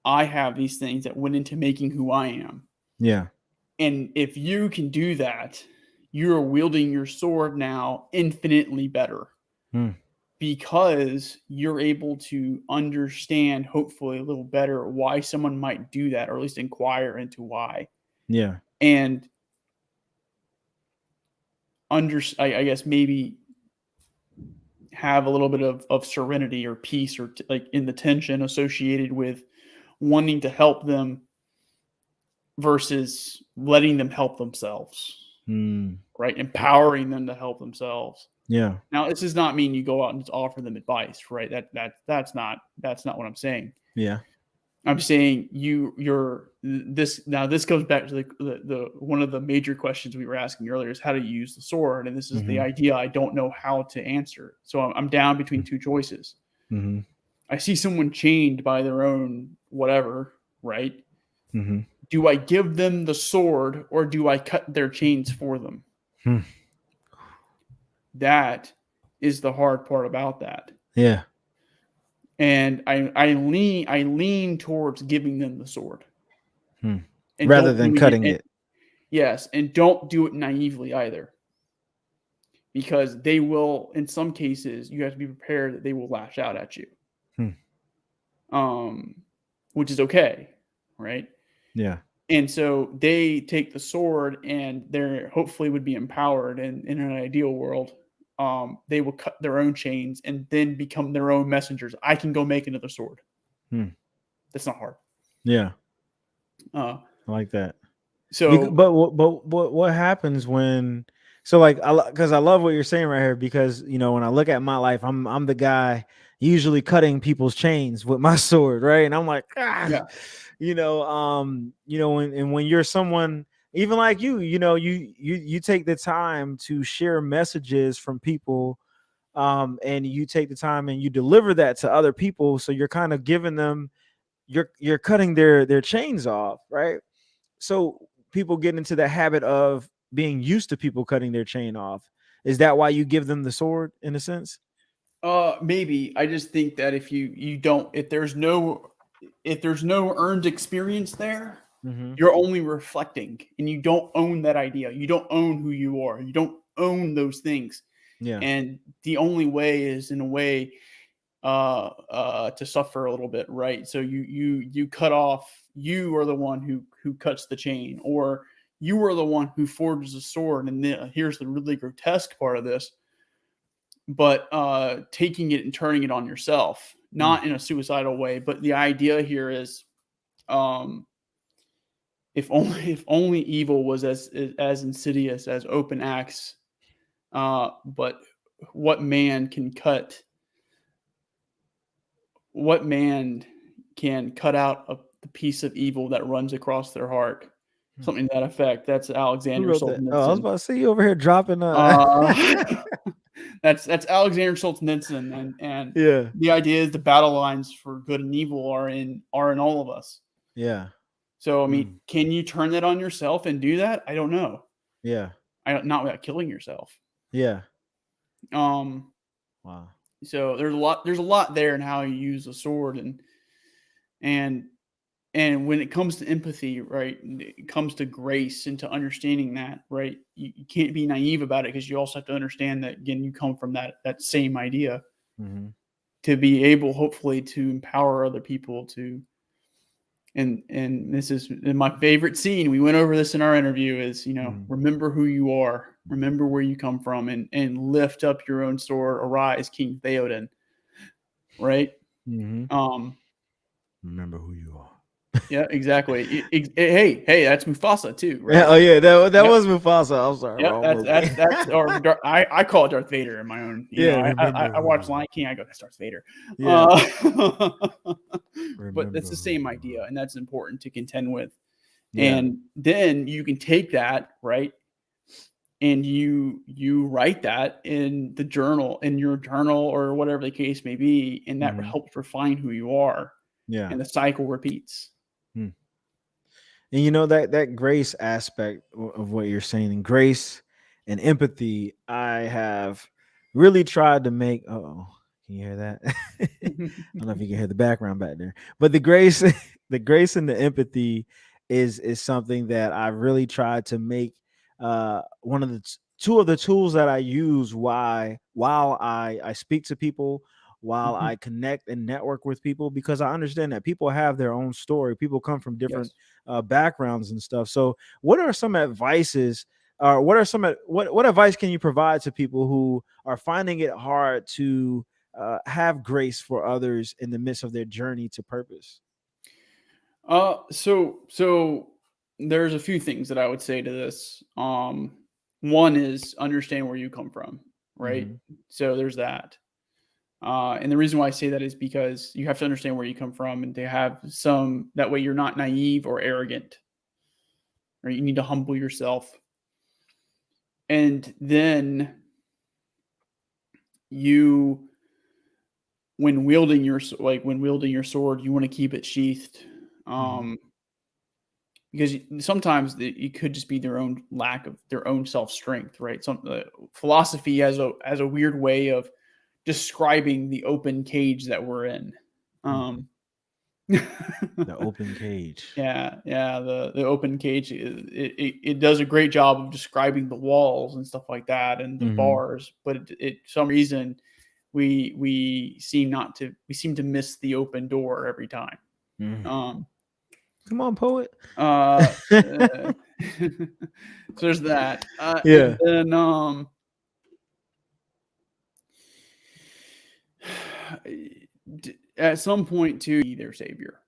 I have these things that went into making who I am. Yeah. And if you can do that, you're wielding your sword now infinitely better. Because you're able to understand, hopefully a little better, why someone might do that, or at least inquire into why. Yeah. And I guess maybe have a little bit of serenity or peace, or like in the tension associated with wanting to help them versus letting them help themselves. Right? Empowering them to help themselves. Yeah. Now, this does not mean you go out and just offer them advice, right? That's not what I'm saying. Yeah. I'm saying you're this now. This goes back to the one of the major questions we were asking earlier is how to use the sword, and this is the Mm-hmm. idea I don't know how to answer. So I'm down between two choices. Mm-hmm. I see someone chained by their own whatever, right? Mm-hmm. Do I give them the sword or do I cut their chains for them? Hmm. That is the hard part about that. Yeah. And I lean towards giving them the sword. Hmm. And Rather don't than doing it cutting and it. yes, and don't do it naively either. Because they will, in some cases, you have to be prepared that they will lash out at you. Hmm. Um, which is okay, right? Yeah. And so they take the sword and they're hopefully would be empowered, and in an ideal world, they will cut their own chains and then become their own messengers. I can go make another sword. Hmm. That's not hard. Yeah. Uh, I like that. so But what happens when so like because I love what you're saying right here because when I look at my life I'm the guy usually cutting people's chains with my sword, right? And I'm like yeah, when you're someone even like you take the time to share messages from people, and you take the time and you deliver that to other people, so you're kind of giving them you're cutting their chains off, right? So people get into the habit of being used to people cutting their chain off. Is that why you give them the sword in a sense? maybe I just think that if you don't if there's no earned experience there, Mm-hmm. you're only reflecting, and you don't own that idea. You don't own who you are. You don't own those things. Yeah. And the only way is in a way to suffer a little bit, right? So you cut off. You are the one who cuts the chain, or you are the one who forges a sword. And then, here's the really grotesque part of this: but taking it and turning it on yourself, Mm. not in a suicidal way. But the idea here is, um, if only evil was as insidious as open axe, but what man can cut what man can cut out the piece of evil that runs across their heart? Hmm. Something to that effect. That's Who Alexander wrote that? Oh, I was Solzhenitsyn. about to say you over here dropping Uh, that's Alexander Solzhenitsyn, and yeah. the idea is the battle lines for good and evil are in all of us. Yeah. So I mean, Mm. can you turn that on yourself and do that? I don't know. Yeah. Not without killing yourself. Yeah. Um, Wow. so there's a lot there in how you use a sword, and and when it comes to empathy, right, it comes to grace and to understanding that, right, you can't be naive about it, because you also have to understand that, again, you come from that same idea Mm-hmm. to be able, hopefully, to empower other people to. And this is my favorite scene. We went over this in our interview. Is Mm-hmm. remember who you are, remember where you come from, and lift up your own sword. Arise, King Theoden. Right. Mm-hmm. Um. Remember who you are. Yeah. Exactly. Hey, that's Mufasa too, Yeah. right? Oh yeah. That Yep. was Mufasa. I'm sorry. Yep. Wrong movie. That's or I call it Darth Vader in my own. Yeah. I Remember I who watch you are. Lion King. I go, that's Darth Vader. Yeah. Uh, but that's Remember the who same you idea, are. and that's important to contend with. Yeah. And then you can take that, right, and you write that in your journal, or whatever the case may be, and that Mm-hmm. helps refine who you are, Yeah. and the cycle repeats. Hmm. And that grace aspect of what you're saying, and grace and empathy, I have really tried to make. Oh, can you hear that? I don't know if you can hear the background back there, but the grace, the grace and the empathy is something that I really tried to make one of the two of the tools that I use while I speak to people, while I connect and network with people, because I understand that people have their own story. People come from different Yes. backgrounds and stuff. So, what are some advices? What advice can you provide to people who are finding it hard to have grace for others in the midst of their journey to purpose? So there's a few things that I would say to this. One is understand where you come from, right? Mm-hmm. So there's that. And the reason why I say that is because you have to understand where you come from, and to have some, that way you're not naive or arrogant, or you need to humble yourself. And then you, when wielding your sword, you want to keep it sheathed. Mm-hmm. Because sometimes it could just be their own lack of their own self strength, right? Some philosophy has a weird way of describing the open cage that we're in. The open cage. Yeah, the open cage, it does a great job of describing the walls and stuff like that, and the Mm-hmm. bars, but it some reason we seem to miss the open door every time. Mm. Um, Come on, poet. uh, uh so there's that. And Yeah. then at some point too, be their savior.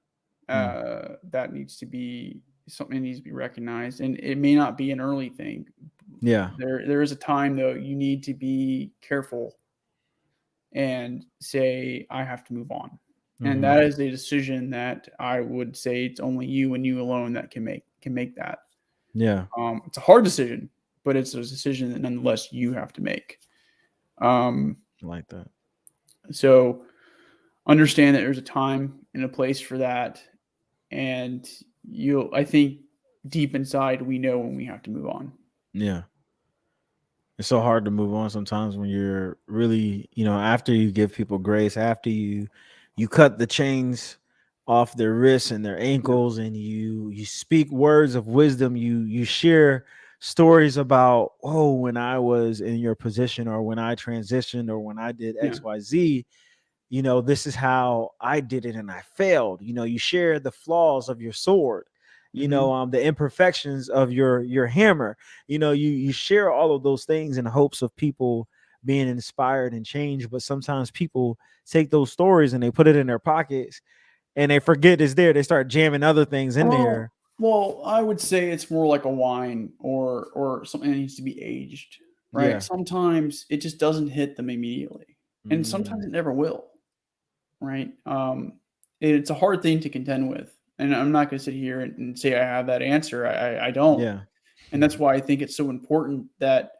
Mm. That needs to be something that needs to be recognized, and it may not be an early thing. Yeah. There is a time though you need to be careful and say, I have to move on. And Mm-hmm. that is a decision that I would say it's only you and you alone that can make that. Yeah. It's a hard decision, but it's a decision that nonetheless you have to make. I like that. So understand that there's a time and a place for that, and I think deep inside we know when we have to move on. Yeah. It's so hard to move on sometimes when you're really, after you give people grace, after you cut the chains off their wrists and their Yeah, ankles, and you speak words of wisdom, you share stories about, oh, when I was in your position, or when I transitioned, or when I did yeah, XYZ, this is how I did it and I failed. You share the flaws of your sword, mm-hmm. the imperfections of your hammer. You share all of those things in hopes of people being inspired and changed. But sometimes people take those stories and they put it in their pockets and they forget it's there. They start jamming other things in there. Well, I would say it's more like a wine, or something that needs to be aged, right? Yeah. Sometimes it just doesn't hit them immediately, and Mm, sometimes it never will, right? It's a hard thing to contend with, and I'm not going to sit here and say I have that answer. I don't, yeah. and that's why I think it's so important that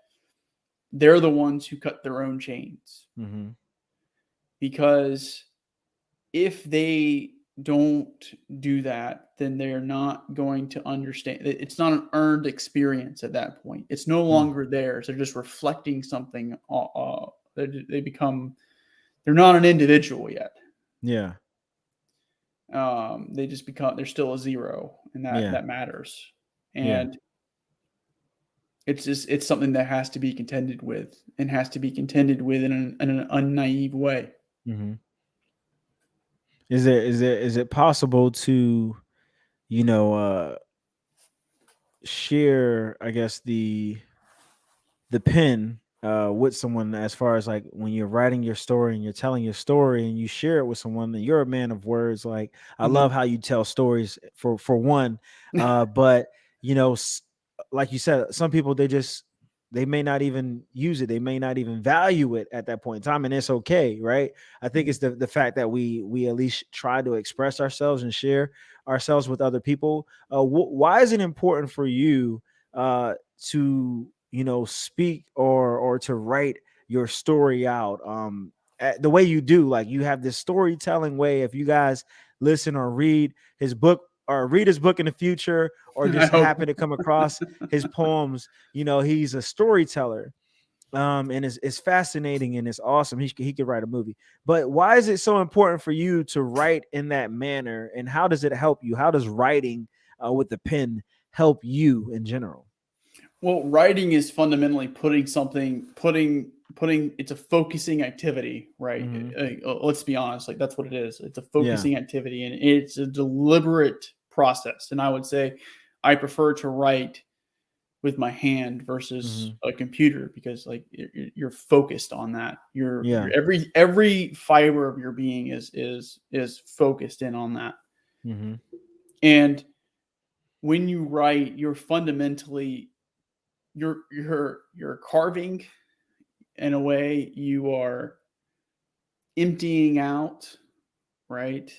they're the ones who cut their own chains, Mm-hmm. because if they don't do that, then they're not going to understand. It's not an earned experience at that point. It's no Mm, longer theirs. They're just reflecting something. They become. They're not an individual yet. yeah. They just become. They're still a zero, and that Yeah. that matters. Yeah. And it's something that has to be contended with, and has to be contended with in an unnaive way. Mm-hmm. Is it possible to, you know, uh share, I guess, the pen with someone, as far as like when you're writing your story and you're telling your story and you share it with someone, and you're a man of words. Like, I love Mhm. how you tell stories, for one. But you know s- like you said, some people, they may not even use it, they may not even value it at that point in time, and it's okay, right? I think it's the fact that we at least try to express ourselves and share ourselves with other people. Why is it important for you to, speak, or to write your story out, the way you do? Like, you have this storytelling way. If you guys listen or read his book, or read his book in the future, or I just hope. happen to come across his poems, he's a storyteller. And it's fascinating and it's awesome. He could write a movie. But why is it so important for you to write in that manner, and how does it help you? How does writing with the pen help you in general? Well, writing is fundamentally putting it's a focusing activity, right? Mm-hmm. Let's be honest, like that's what it is. It's a Yeah. focusing activity, and it's a deliberate process. And I would say I prefer to write with my hand versus Mm-hmm. a computer, because like you're focused on that. Yeah. Every fiber of your being is focused in on that. Mm-hmm. And when you write, you're fundamentally you're carving, in a way. You are emptying out, right?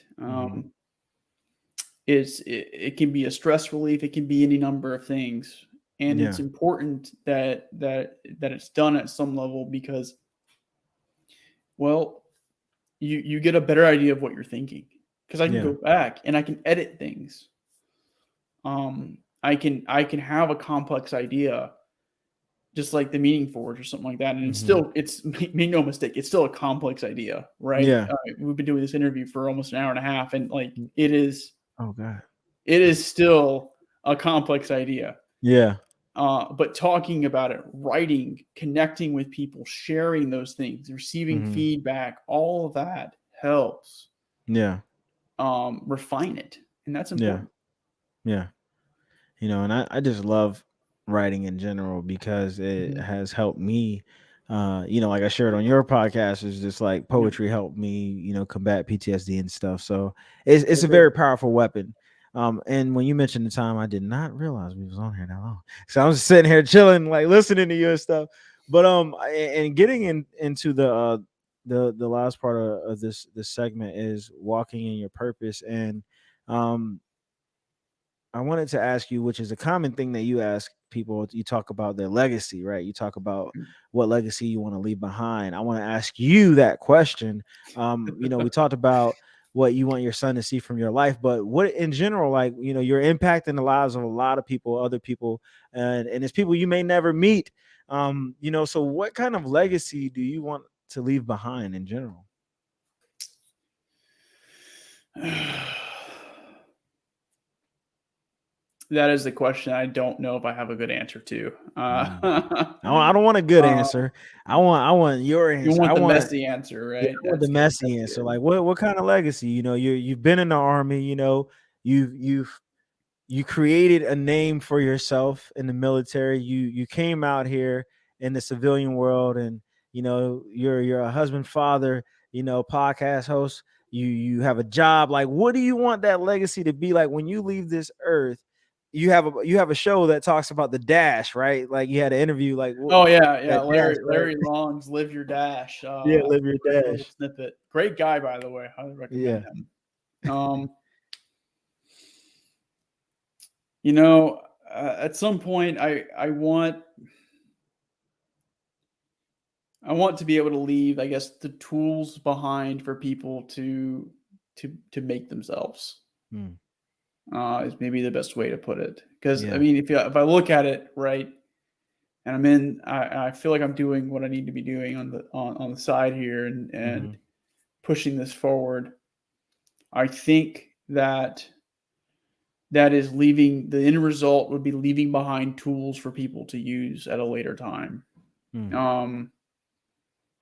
It can be a stress relief. It can be any number of things, and Yeah. it's important that it's done at some level because, well, you get a better idea of what you're thinking because I can Yeah. go back and I can edit things. I can have a complex idea, just like the meaning forge or something like that, and it's make no mistake, it's still a complex idea, right? Yeah. We've been doing this interview for almost an hour and a half, and like Oh God. it is still a complex idea. Yeah. But talking about it, writing, connecting with people, sharing those things, receiving feedback, all of that helps Yeah. refine it, and that's Yeah. important. Yeah. And I just love writing in general because it Mhm. has helped me. Like I shared on your podcast, is just like Yep. poetry helped me, combat PTSD and stuff. So it's I a agree. very powerful weapon. And when you mentioned the time, I did not realize we was on here that long. So I'm just sitting here chilling, like listening to you and stuff. But and getting into the last part of this segment is walking in your purpose. And I wanted to ask you, which is a common thing that you ask people. You talk about their legacy, right? You talk about what legacy you want to leave behind. I want to ask you that question. We talked about what you want your son to see from your life, but what in general, like, you're impacting the lives of a lot of people, other people, and it's people you may never meet. So what kind of legacy do you want to leave behind in general? That is the question I don't know if I have a good answer to. Mm. I don't want a good Uh, answer. I want your you answer. want the messy answer, Yeah, right? I want the That's good. messy That's answer. good. Like, what kind of legacy? You've been in the army. You created a name for yourself in the military. You came out here in the civilian world, and you're a husband, father, podcast host. You have a job. Like, what do you want that legacy to be like when you leave this earth? You have a show that talks about the dash, right? Like, you had an interview, like, Oh yeah, yeah. that dash, right? Larry Long's "Live Your Dash." Yeah, I live your heard a little dash. snippet. Great guy, by the way. Highly recommend Yeah. him. You know, at some point, I want to be able to leave, I guess, the tools behind for people to make themselves. Hmm. Is maybe the best way to put it. Because I Yeah. mean, if I look at it right, and I feel like I'm doing what I need to be doing on the side here and Mhm. pushing this forward. I think that is leaving the end result would be leaving behind tools for people to use at a later time. Mm. Um,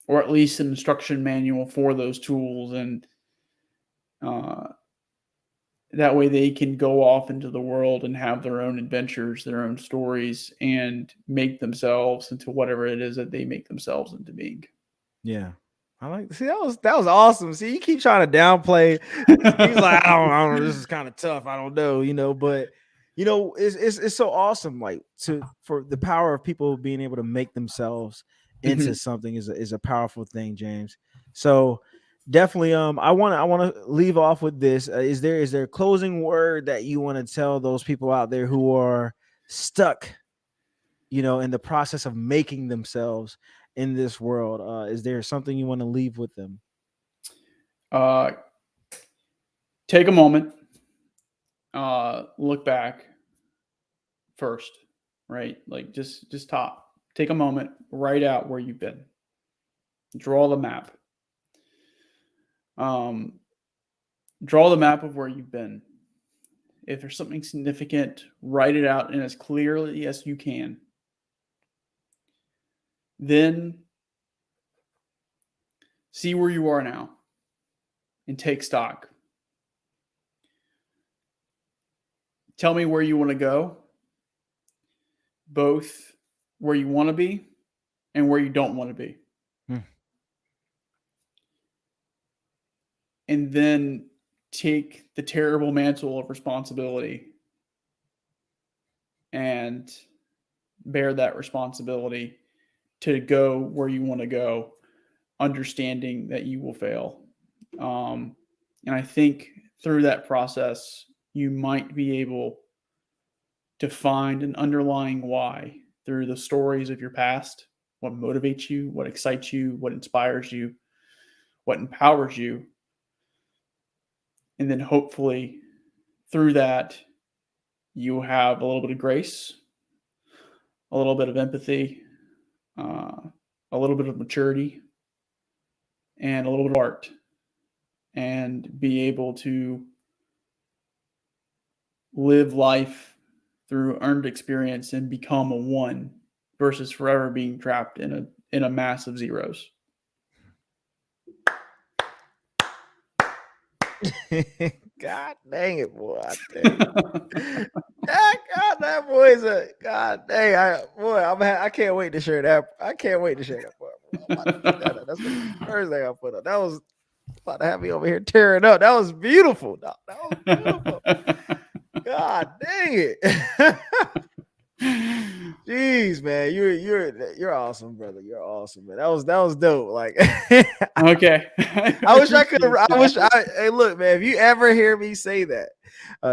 or at least an instruction manual for those tools, and uh, that way they can go off into the world and have their own adventures, their own stories, and make themselves into whatever it is that they make themselves into being. Yeah. See, that was awesome. See, you keep trying to downplay. He's like, I don't know, this is kind of tough. I don't know, but it's so awesome. Like, for the power of people being able to make themselves into Mhm. something is a powerful thing, James. So definitely, I want to leave off with this. Is there a closing word that you want to tell those people out there who are stuck, in the process of making themselves in this world? Is there something you want to leave with them? uh, Take a moment, look back first, right? Like just stop, take a moment, write out where you've been, draw the map. Um, Draw the map of where you've been. If there's something significant, write it out in as clearly as you can. Then see where you are now and take stock. Tell me where you want to go, both where you want to be and where you don't want to be. Hmm. And then take the terrible mantle of responsibility and bear that responsibility to go where you want to go. understanding that you will fail. And I think through that process, you might be able to find an underlying why through the stories of your past, what motivates you, what excites you, what inspires you, what empowers you. And then hopefully through that, you have a little bit of grace, a little bit of empathy, a little bit of maturity, and a little bit of art, and be able to live life through earned experience and become a one versus forever being trapped in a mass of zeros. God dang it, boy! I tell you. God, that boy's a god dang. I can't wait to share that. I can't wait to share that part. I'm about to put that up. That's gonna be the first thing I put up. That was about to have me over here tearing up. That was beautiful. That was beautiful. God dang it. Jeez, man, you're awesome, brother. You're awesome, man. That was dope. Like, okay. I wish I could. Hey, look, man. If you ever hear me say that,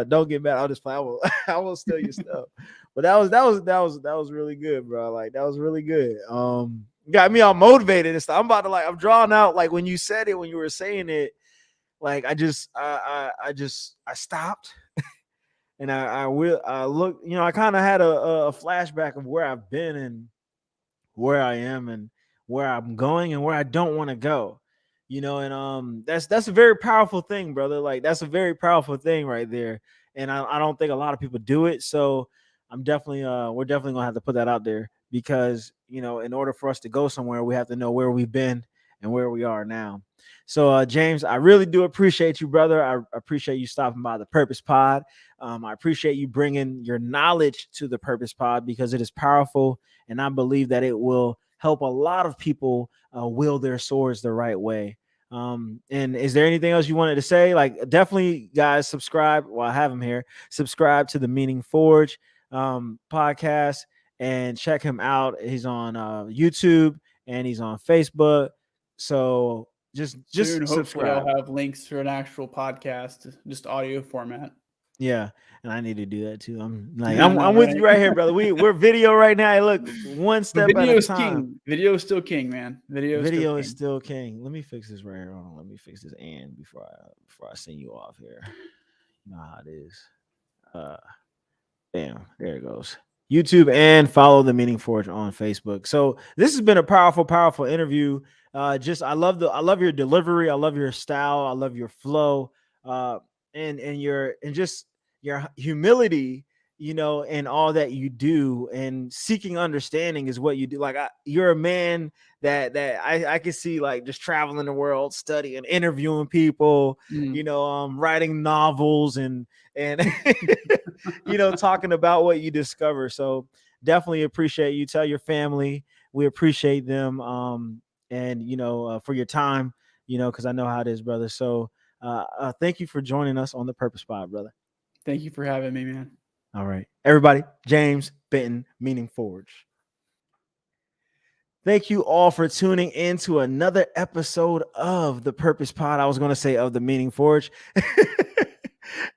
don't get mad. I'll just play. I will steal your stuff. But that was really good, bro. Like, that was really good. Got me all motivated and stuff. I'm drawing out. Like, when you said it, when you were saying it, like, I stopped. And I look, I kind of had a flashback of where I've been and where I am and where I'm going and where I don't want to go, and that's a very powerful thing, brother. Like, that's a very powerful thing right there. And I don't think a lot of people do it. So we're definitely gonna have to put that out there because, in order for us to go somewhere, we have to know where we've been and where we are now. So, James, I really do appreciate you, brother. I appreciate you stopping by the Purpose Pod. I appreciate you bringing your knowledge to the Purpose Pod because it is powerful, and I believe that it will help a lot of people wield their swords the right way. And is there anything else you wanted to say? Like, definitely, guys, subscribe. Well, I have him here. Subscribe to the Meaning Forge podcast and check him out. He's on YouTube and he's on Facebook. So just soon, hopefully, subscribe. I'll have links for an actual podcast, just audio format. Yeah, and I need to do that too. I'm with you right here, brother. We're video right now. Hey, look, one step at a time. King. Video is still king, man. Video is still king. Let me fix this right here. Hold on. Let me fix this and before I send you off here. You know how it is. Bam, there it goes. YouTube and follow the Meaning Forge on Facebook. So this has been a powerful interview. I love your delivery. I love your style. I love your flow. And just your humility, and all that you do, and seeking understanding is what you do. Like, you're a man that I can see, like, just traveling the world, studying, interviewing people, writing novels and talking about what you discover. So definitely appreciate you. Tell your family we appreciate them. And for your time, because I know how it is, brother. So thank you for joining us on the Purpose Pod, brother. Thank you for having me, man. All right, everybody. James Benton, Meaning Forge. Thank you all for tuning in to another episode of the Purpose Pod. I was going to say of the Meaning Forge.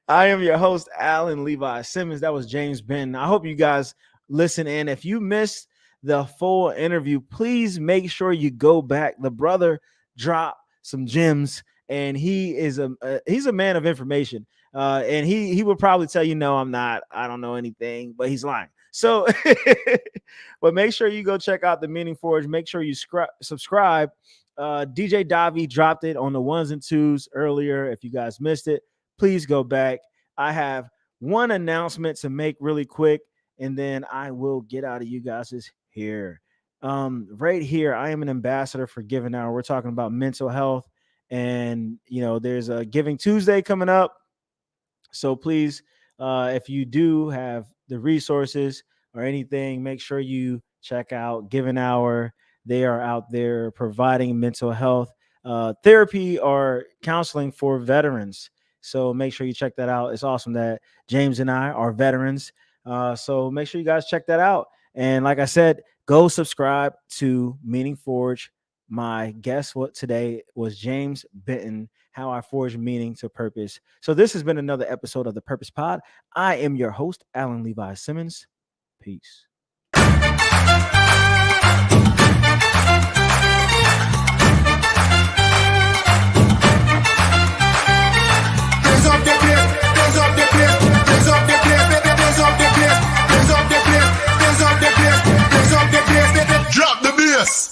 I am your host, Alan Levi Simmons. That was James Benton. I hope you guys listen in. If you missed the full interview, please make sure you go back. The brother dropped some gems, and he's a man of information. And he would probably tell you, no, I'm not. I don't know anything, but he's lying. So, but make sure you go check out the Meaning Forge. Make sure you subscribe. DJ Davi dropped it on the 1s and 2s earlier. If you guys missed it, please go back. I have one announcement to make really quick, and then I will get out of you guys' hair. Right here, I am an ambassador for Giving Hour. We're talking about mental health, and there's a Giving Tuesday coming up. So please, if you do have the resources or anything, make sure you check out Giving Hour. They are out there providing mental health therapy or counseling for veterans. So make sure you check that out. It's awesome that James and I are veterans. So make sure you guys check that out. And like I said, go subscribe to Meaning Forge My guest today was James Benton, How I Forge Meaning to Purpose. So this has been another episode of the Purpose Pod. I am your host, Alan Levi Simmons. Peace. Drop the bass.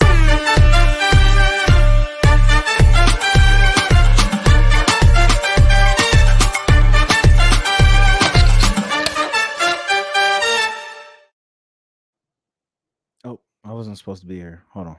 Oh, I wasn't supposed to be here. Hold on.